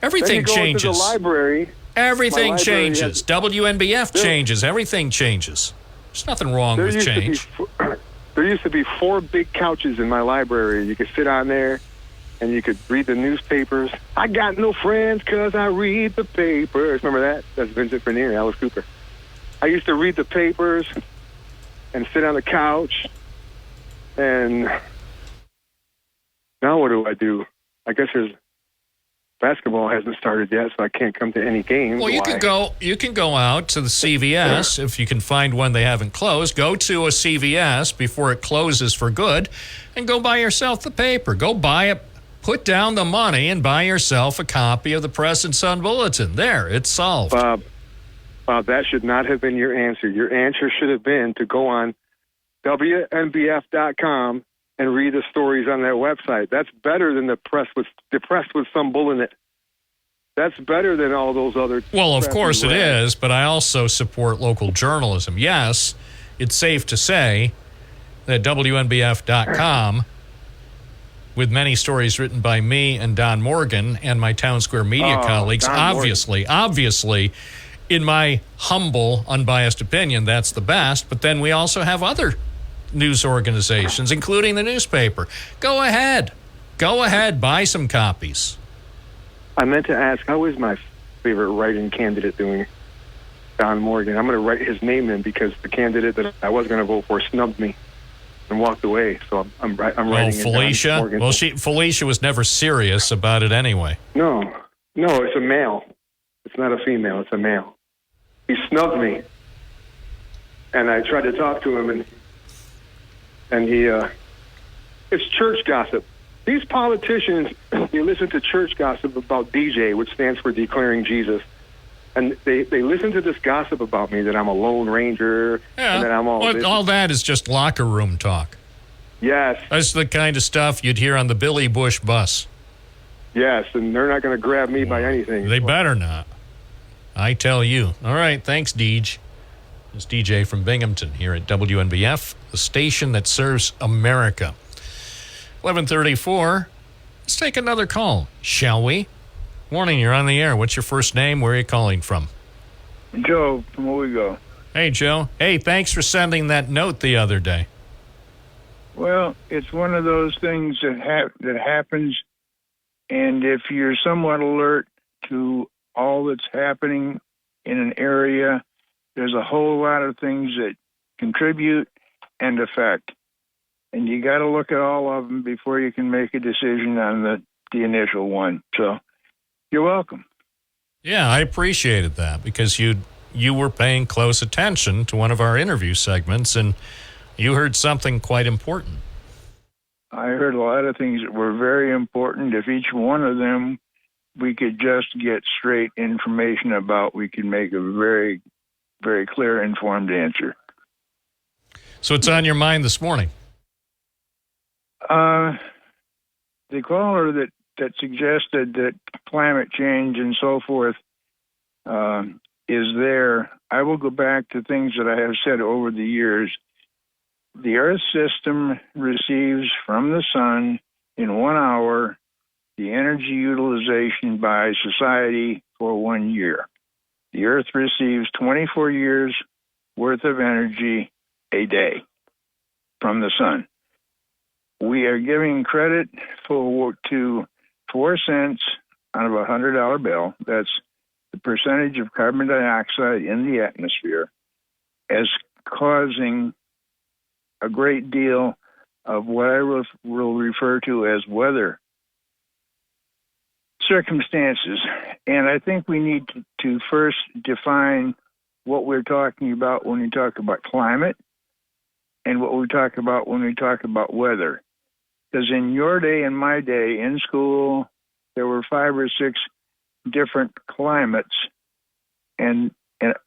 Everything changes. Into the library. Everything changes. WNBF changes. Everything changes. There's nothing wrong with change. There used to be 4 big couches in my library. You could sit on there and you could read the newspapers. I got no friends because I read the papers. Remember that? That's Vincent Furnier, Alice Cooper. I used to read the papers and sit on the couch. And now what do? I guess basketball hasn't started yet, so I can't come to any games. Well, you can go out to the CVS if you can find one they haven't closed. Go to a CVS before it closes for good, and go buy yourself the paper. Go buy it. Put down the money and buy yourself a copy of the Press and Sun Bulletin. There, it's solved. Bob, that should not have been your answer. Your answer should have been to go on WNBF.com and read the stories on that website. That's better than the Press with Sun Bulletin. That's better than all those other. Well, of course it is, but I also support local journalism. Yes, it's safe to say that WNBF.com, with many stories written by me and Don Morgan and my Town Square Media colleagues, obviously, in my humble, unbiased opinion, that's the best. But then we also have other news organizations, including the newspaper. Go ahead, buy some copies. I meant to ask, how is my favorite write-in candidate doing? Don Morgan. I'm going to write his name in because the candidate that I was going to vote for snubbed me and walked away. So I'm writing Felicia. In Don Morgan. Felicia was never serious about it anyway. No, it's a male. It's not a female. It's a male. He snubbed me, and I tried to talk to him, and he. It's church gossip. These politicians, you listen to church gossip about DJ, which stands for Declaring Jesus. And they listen to this gossip about me that I'm a Lone Ranger and that I'm all that is just locker room talk. Yes. That's the kind of stuff you'd hear on the Billy Bush bus. Yes, and they're not going to grab me by anything. They better not. I tell you. All right, thanks, Deej. It's DJ from Binghamton here at WNBF, the station that serves America. 11:34. Let's take another call, shall we? Morning, you're on the air. What's your first name? Where are you calling from? Joe from Owego. Hey, Joe. Hey, thanks for sending that note the other day. Well, it's one of those things that happens, and if you're somewhat alert to all that's happening in an area, there's a whole lot of things that contribute and affect. And you got to look at all of them before you can make a decision on the initial one. So you're welcome. Yeah, I appreciated that because you you were paying close attention to one of our interview segments, and you heard something quite important. I heard a lot of things that were very important. If each one of them we could just get straight information about, we could make a very, very clear, informed answer. So it's on your mind this morning? The caller that suggested that climate change and so forth is there, I will go back to things that I have said over the years. The Earth system receives from the sun in 1 hour the energy utilization by society for 1 year. The Earth receives 24 years worth of energy a day from the sun. We are giving credit to 4 cents out of a $100 bill. That's the percentage of carbon dioxide in the atmosphere as causing a great deal of what I will refer to as weather circumstances. And I think we need to first define what we're talking about when we talk about climate and what we talk about when we talk about weather. Because in your day and my day in school, there were 5 or 6 different climates and that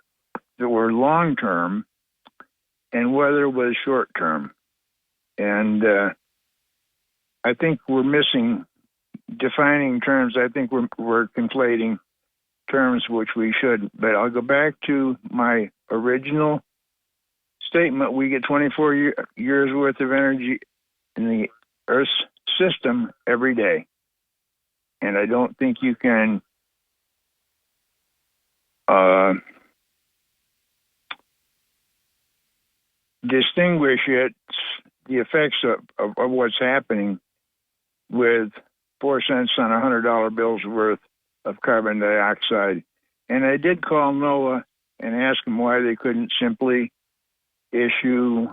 were long-term, and weather was short-term. And I think we're missing defining terms. I think we're conflating terms which we should. But I'll go back to my original statement. We get 24 years worth of energy in the Earth's system every day. And I don't think you can distinguish the effects of what's happening with 4 cents on a $100 bill's worth of carbon dioxide. And I did call NOAA and ask them why they couldn't simply issue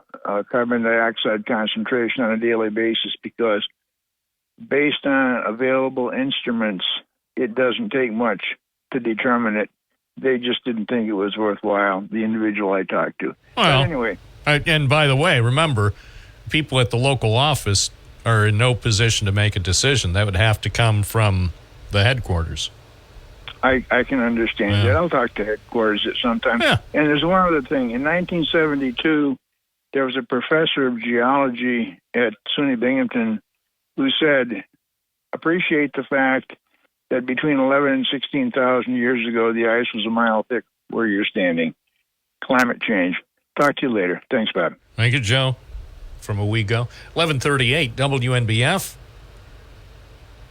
carbon dioxide concentration on a daily basis, because based on available instruments, it doesn't take much to determine it. They just didn't think it was worthwhile, the individual I talked to. Well, but anyway. And by the way, remember, people at the local office are in no position to make a decision. That would have to come from the headquarters. I can understand that. I'll talk to headquarters at some time. Yeah. And there's one other thing. In 1972, there was a professor of geology at SUNY Binghamton who said, appreciate the fact that between 11 and 16,000 years ago, the ice was a mile thick where you're standing. Climate change. Talk to you later. Thanks, Bob. Thank you, Joe. From Owego. 1138 WNBF.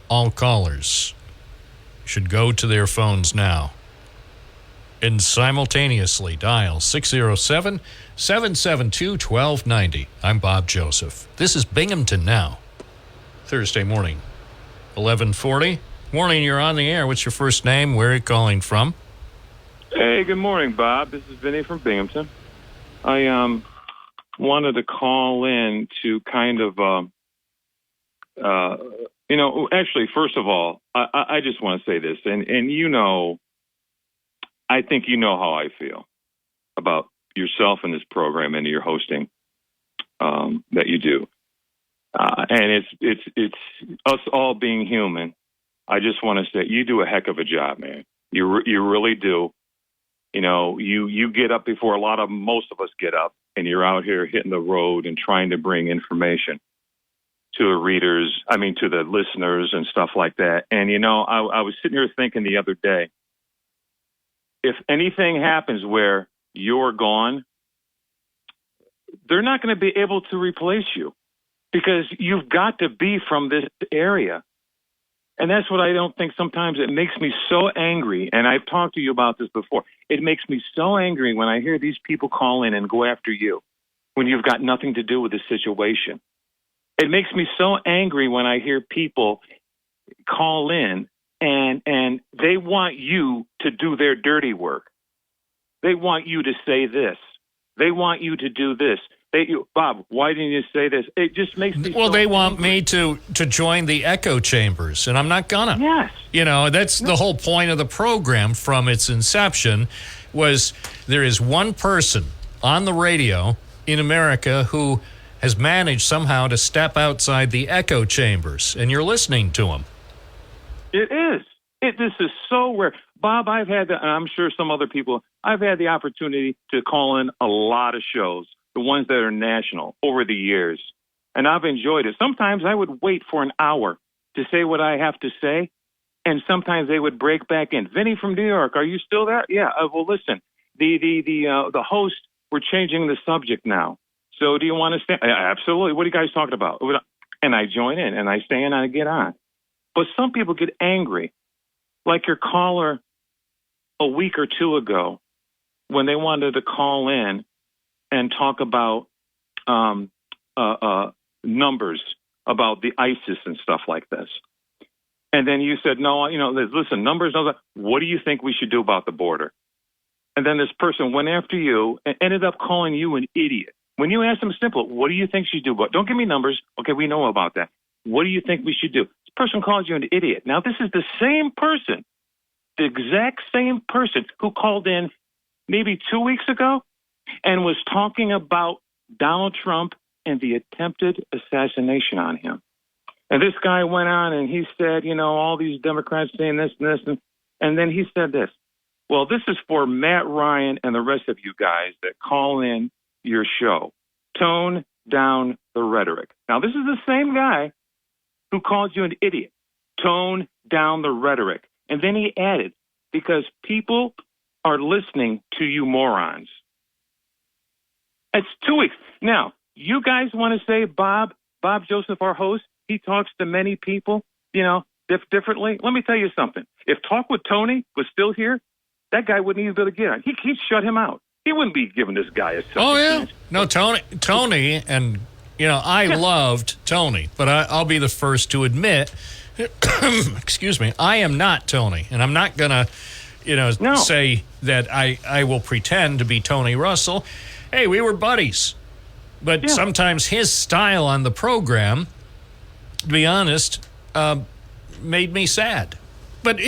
All callers should go to their phones now and simultaneously dial 607-772-1290. I'm Bob Joseph. This is Binghamton Now. Thursday morning, 1140. Morning, you're on the air. What's your first name? Where are you calling from? Hey, good morning, Bob. This is Vinny from Binghamton. I wanted to call in to kind of, actually, first of all, I just want to say this, and I think you know how I feel about yourself in this program and your hosting that you do, and it's us all being human. I just want to say you do a heck of a job, man. You really do. You get up before most of us get up, and you're out here hitting the road and trying to bring information to the listeners and stuff like that. And, I was sitting here thinking the other day, if anything happens where you're gone, they're not going to be able to replace you because you've got to be from this area. And that's what I don't think sometimes it makes me so angry. And I've talked to you about this before. It makes me so angry when I hear these people call in and go after you when you've got nothing to do with the situation. It makes me so angry when I hear people call in and they want you to do their dirty work. They want you to say this. They want you to do this. Bob, why didn't you say this? It just makes me they want me to join the echo chambers, and I'm not gonna. Yes. That's the whole point of the program from its inception. was there is one person on the radio in America who has managed somehow to step outside the echo chambers, and you're listening to him. It is. This is so rare. Bob, I've had, and I'm sure some other people, I've had the opportunity to call in a lot of shows, the ones that are national, over the years, and I've enjoyed it. Sometimes I would wait for an hour to say what I have to say, and sometimes they would break back in. Vinny from New York, are you still there? Yeah. Well, listen, the host, we're changing the subject now. So do you want to stay? Absolutely. What are you guys talking about? And I join in, and I stay in, and I get on. But some people get angry, like your caller a week or two ago when they wanted to call in and talk about numbers, about the ISIS and stuff like this. And then you said, no, listen, numbers, what do you think we should do about the border? And then this person went after you and ended up calling you an idiot. When you ask them simple, what do you think you should do? Don't give me numbers. Okay, we know about that. What do you think we should do? This person calls you an idiot. Now, this is the same person, the exact same person who called in maybe 2 weeks ago and was talking about Donald Trump and the attempted assassination on him. And this guy went on and he said, all these Democrats saying this and this. And then he said this. Well, this is for Matt Ryan and the rest of you guys that call in your show. Tone down the rhetoric. Now, this is the same guy who called you an idiot. Tone down the rhetoric. And then he added, because people are listening to you morons. It's 2 weeks. Now, you guys want to say Bob Joseph, our host, he talks to many people, differently. Let me tell you something. If Talk with Tony was still here, that guy wouldn't even be able to get on. He'd shut him out. He wouldn't be giving this guy a second chance. No, Tony, and I loved Tony, but I'll be the first to admit, excuse me, I am not Tony, and I'm not gonna, say that I will pretend to be Tony Russell. Hey, we were buddies, but sometimes his style on the program, to be honest, made me sad. But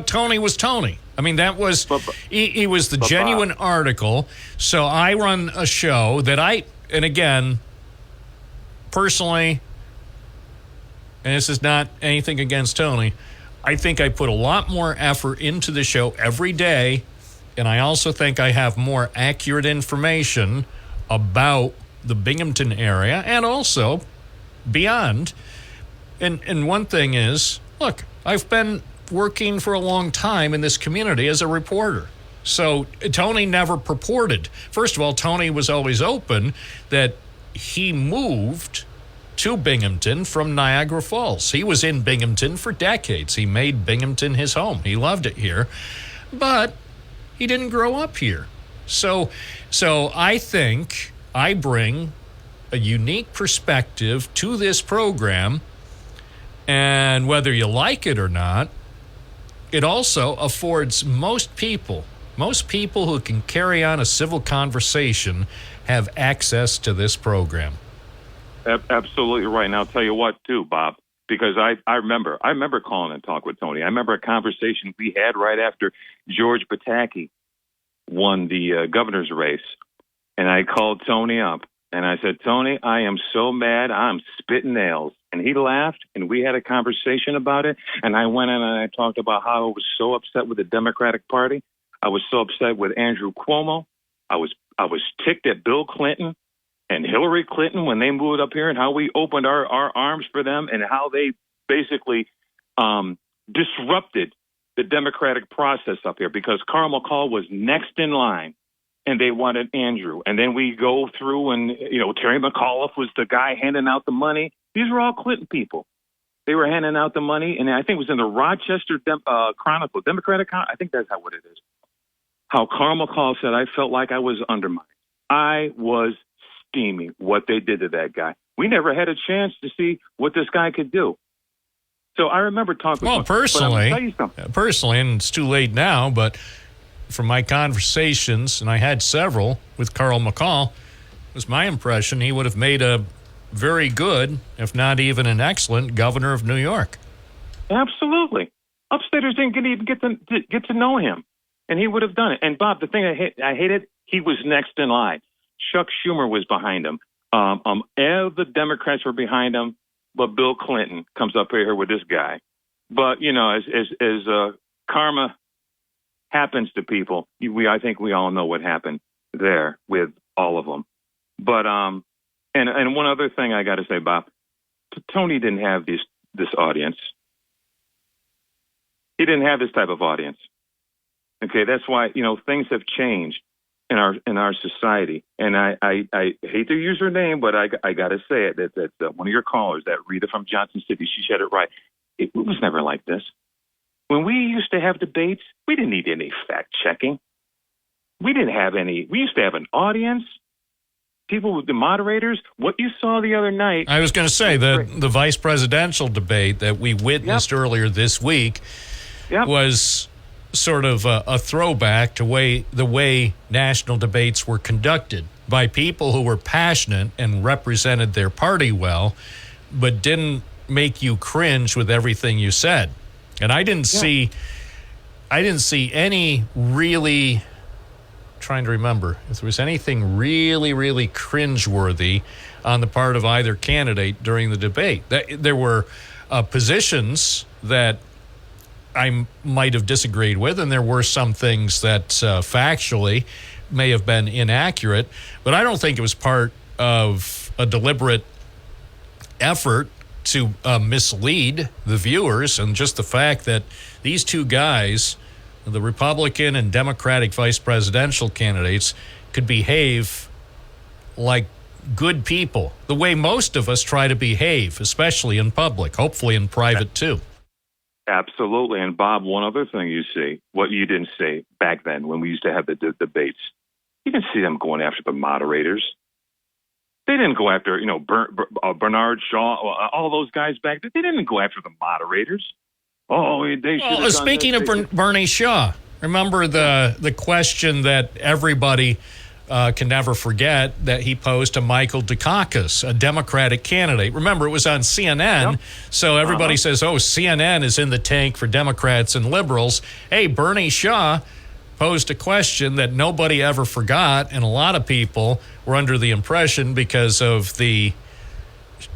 Tony was Tony. I mean, that was, he was the genuine article. So I run a show that and again, personally, and this is not anything against Tony, I think I put a lot more effort into the show every day. And I also think I have more accurate information about the Binghamton area and also beyond. And one thing is, look, I've been working for a long time in this community as a reporter. So Tony never purported. First of all, Tony was always open that he moved to Binghamton from Niagara Falls. He was in Binghamton for decades. He made Binghamton his home. He loved it here. But he didn't grow up here. So I think I bring a unique perspective to this program, and whether you like it or not, it also affords most people who can carry on a civil conversation have access to this program. Absolutely right. And I'll tell you what, too, Bob, because I remember calling and talk with Tony. I remember a conversation we had right after George Pataki won the governor's race. And I called Tony up and I said, Tony, I am so mad. I'm spitting nails. And he laughed, and we had a conversation about it. And I went in and I talked about how I was so upset with the Democratic Party. I was so upset with Andrew Cuomo. I was ticked at Bill Clinton and Hillary Clinton when they moved up here, and how we opened our arms for them, and how they basically disrupted the democratic process up here, because Carl McCall was next in line. And they wanted Andrew. And then we go through and, Terry McAuliffe was the guy handing out the money. These were all Clinton people. They were handing out the money. And I think it was in the Rochester Chronicle, Democratic Chronicle. I think that's what it is. How Carl McCall said, I felt like I was undermined. I was steaming what they did to that guy. We never had a chance to see what this guy could do. So I remember talking to him. Personally, and it's too late now, but from my conversations, and I had several with Carl McCall, it was my impression he would have made a very good, if not even an excellent, governor of New York. Absolutely. Upstaters didn't even get to know him. And he would have done it. And Bob, the thing I hated, he was next in line. Chuck Schumer was behind him. All the Democrats were behind him, but Bill Clinton comes up here with this guy. But as karma happens to people, I think we all know what happened there with all of them. But and one other thing I got to say, Bob, Tony didn't have this audience. He didn't have this type of audience. Okay, that's why things have changed in our society. And I hate to use her name, but I got to say it. That one of your callers, that Rita from Johnson City, she said it right. It was never like this. When we used to have debates, we didn't need any fact checking. We didn't have any. We used to have an audience. People with the moderators. What you saw the other night. I was going to say the vice presidential debate that we witnessed earlier this week was sort of a throwback to the way national debates were conducted by people who were passionate and represented their party well, but didn't make you cringe with everything you said. And I didn't see any really, trying to remember if there was anything really, really cringeworthy on the part of either candidate during the debate. There were positions that I might have disagreed with, and there were some things that factually may have been inaccurate, but I don't think it was part of a deliberate effort to mislead the viewers. And just the fact that these two guys, the Republican and Democratic vice presidential candidates, could behave like good people, the way most of us try to behave, especially in public, hopefully in private too. Absolutely. And Bob, one other thing you see, what you didn't say back then when we used to have the debates, you didn't see them going after the moderators. They didn't go after, Bernard Shaw, all those guys back then. They didn't go after the moderators. They should have speaking of Bernie Shaw, remember the question that everybody can never forget that he posed to Michael Dukakis, a Democratic candidate. Remember, it was on CNN, so everybody says, CNN is in the tank for Democrats and liberals. Hey, Bernie Shaw posed a question that nobody ever forgot, and a lot of people were under the impression, because of the,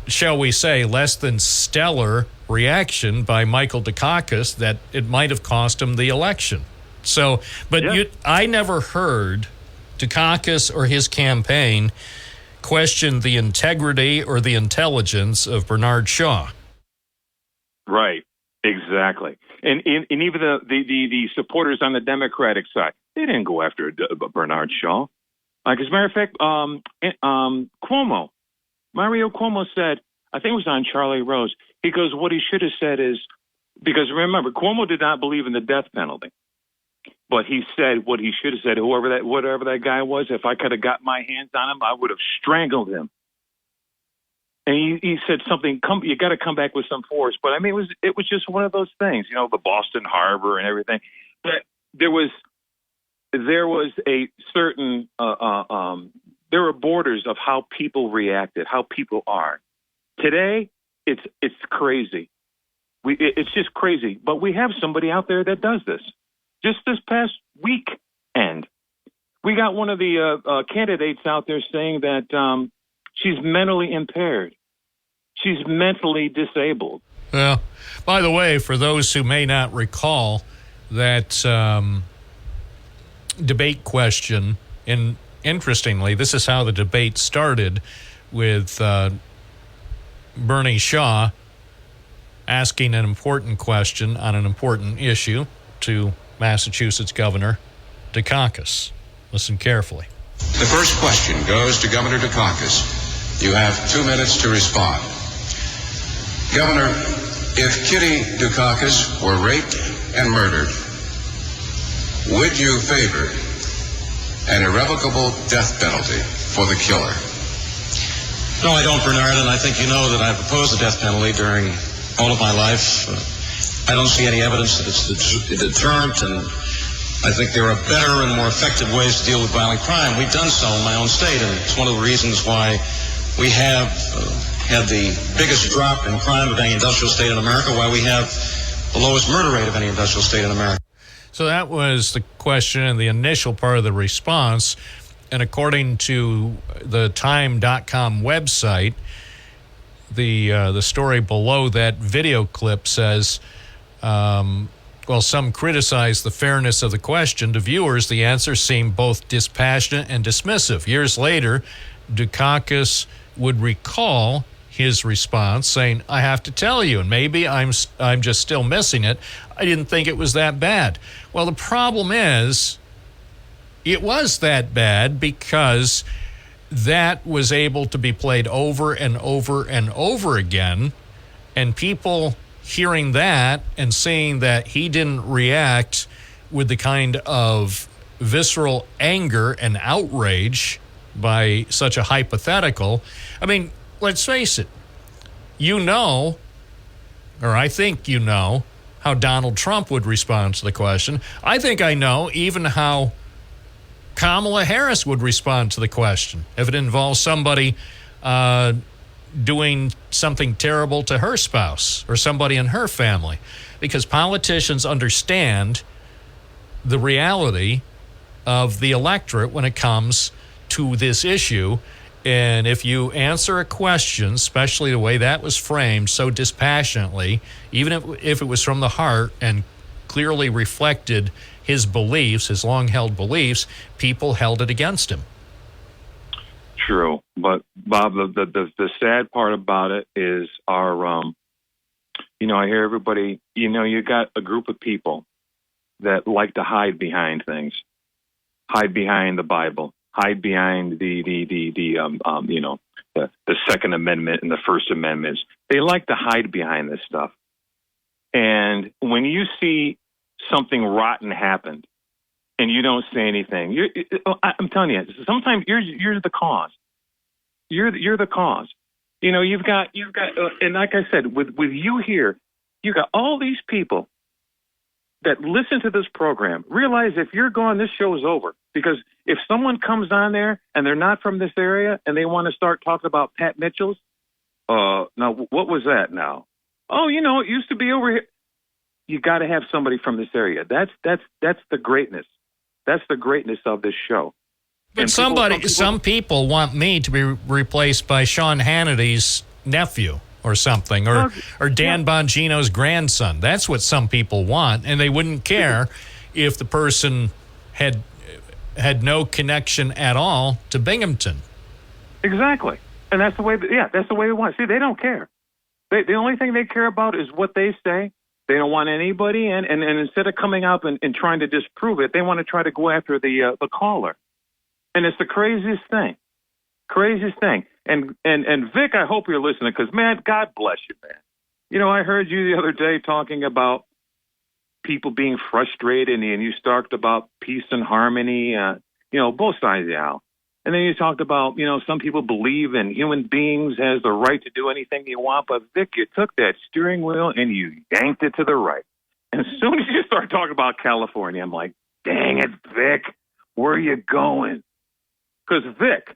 shall we say, less than stellar reaction by Michael Dukakis, that it might have cost him the election. So, but I never heard Dukakis or his campaign question the integrity or the intelligence of Bernard Shaw. Right, exactly. And even the supporters on the Democratic side, they didn't go after Bernard Shaw. As a matter of fact, Mario Cuomo said, I think it was on Charlie Rose, he goes, what he should have said is, because remember, Cuomo did not believe in the death penalty. But he said what he should have said, whatever that guy was, if I could have got my hands on him, I would have strangled him. And he said something, you got to come back with some force. But I mean, it was just one of those things, the Boston Harbor and everything. But there was a certain, there were borders of how people reacted, how people are. Today, it's crazy. It's just crazy. But we have somebody out there that does this. Just this past weekend, we got one of the candidates out there saying that she's mentally impaired. She's mentally disabled. Well, by the way, for those who may not recall that debate question, and interestingly, this is how the debate started, with Bernie Shaw asking an important question on an important issue to Massachusetts Governor Dukakis. Listen carefully. The first question goes to Governor Dukakis. You have 2 minutes to respond. Governor, if Kitty Dukakis were raped and murdered, would you favor an irrevocable death penalty for the killer? No, I don't, Bernard, and I think you know that I've opposed the death penalty during all of my life. I don't see any evidence that it's a deterrent, and I think there are better and more effective ways to deal with violent crime. We've done so in my own state, and it's one of the reasons why we have had the biggest drop in crime of any industrial state in America, why we have the lowest murder rate of any industrial state in America. So that was the question and the initial part of the response. And according to the Time.com website, the story below that video clip says, well, some criticize the fairness of the question. To viewers, the answer seemed both dispassionate and dismissive. Years later, Dukakis would recall his response, saying, I have to tell you, and maybe I'm just still missing it, I didn't think it was that bad. Well, the problem is, it was that bad because that was able to be played over and over and over again, and people hearing that and seeing that he didn't react with the kind of visceral anger and outrage by such a hypothetical. I mean, let's face it, or I think how Donald Trump would respond to the question. I think I know even how Kamala Harris would respond to the question if it involves somebody doing something terrible to her spouse or somebody in her family, because politicians understand the reality of the electorate when it comes to this issue. And if you answer a question, especially the way that was framed so dispassionately, even if it was from the heart and clearly reflected his beliefs, his long-held beliefs, people held it against him. True. But, Bob, the sad part about it is our, I hear everybody, you got a group of people that like to hide behind things, hide behind the Bible, hide behind the Second Amendment and the First Amendments. They like to hide behind this stuff. And when you see something rotten happen and you don't say anything, I'm telling you, sometimes you're the cause. You're the cause. You've got, and like I said, with you here, you got all these people that listen to this program. Realize if you're gone, this show is over. Because if someone comes on there and they're not from this area and they want to start talking about Pat Mitchell's, now what was that now? Oh, it used to be over here. You got to have somebody from this area. That's the greatness. That's the greatness of this show. But some people want me to be replaced by Sean Hannity's nephew or something, or Dan Bongino's grandson. That's what some people want, and they wouldn't care if the person had no connection at all to Binghamton. Exactly, and that's the way. That's the way they want. See, they don't care. The only thing they care about is what they say. They don't want anybody, and instead of coming up and trying to disprove it, they want to try to go after the caller. And it's the craziest thing. And Vic, I hope you're listening, because, man, God bless you, man. I heard you the other day talking about people being frustrated, and you talked about peace and harmony, both sides of the aisle. And then you talked about, some people believe in human beings has the right to do anything they want. But, Vic, you took that steering wheel and you yanked it to the right. And as soon as you start talking about California, I'm like, dang it, Vic, where are you going? Because, Vic,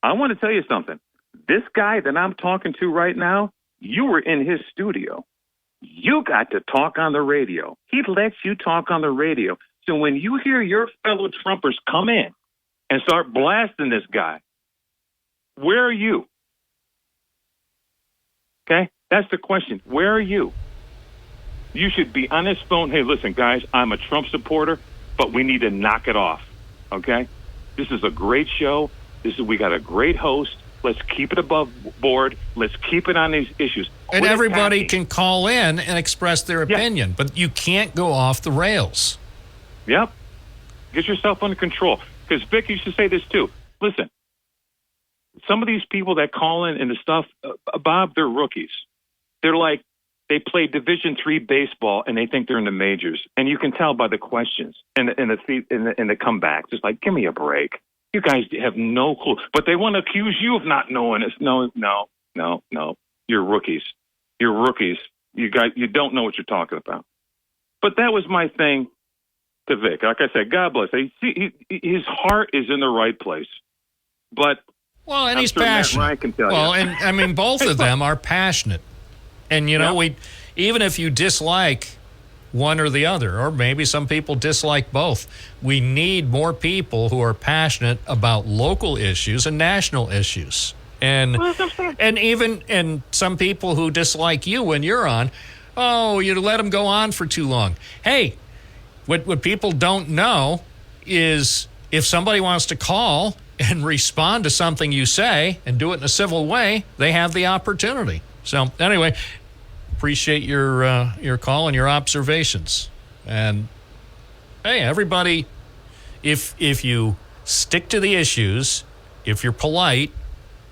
I want to tell you something. This guy that I'm talking to right now, you were in his studio. You got to talk on the radio. He lets you talk on the radio. So when you hear your fellow Trumpers come in and start blasting this guy, where are you? Okay? That's the question. Where are you? You should be on his phone. Hey, listen, guys, I'm a Trump supporter, but we need to knock it off. Okay? This is a great show. We got a great host. Let's keep it above board. Let's keep it on these issues. And everybody can call in and express their opinion, but you can't go off the rails. Yep. Get yourself under control. Because Vic used to say this too. Listen, some of these people that call in and the stuff, Bob, they're rookies. They're like, they play Division III baseball and they think they're in the majors. And you can tell by the questions and the comebacks. It's like, give me a break. You guys have no clue. But they want to accuse you of not knowing it. No. You're rookies. You don't know what you're talking about. But that was my thing to Vic. Like I said, God bless. His heart is in the right place. But and he's passionate. Matt Ryan can tell you. And I mean, both of them are passionate. And even if you dislike one or the other, or maybe some people dislike both. We need more people who are passionate about local issues and national issues. And some people who dislike you when you're on, oh, you let them go on for too long. Hey, what people don't know is if somebody wants to call and respond to something you say and do it in a civil way, they have the opportunity. So anyway, appreciate your call and your observations. And hey, everybody, if you stick to the issues, if you're polite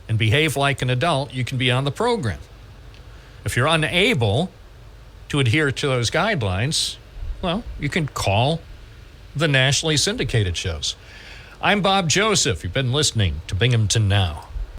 and behave like an adult, you can be on the program. If you're unable to adhere to those guidelines, well, you can call the nationally syndicated shows. I'm Bob Joseph. You've been listening to Binghamton Now.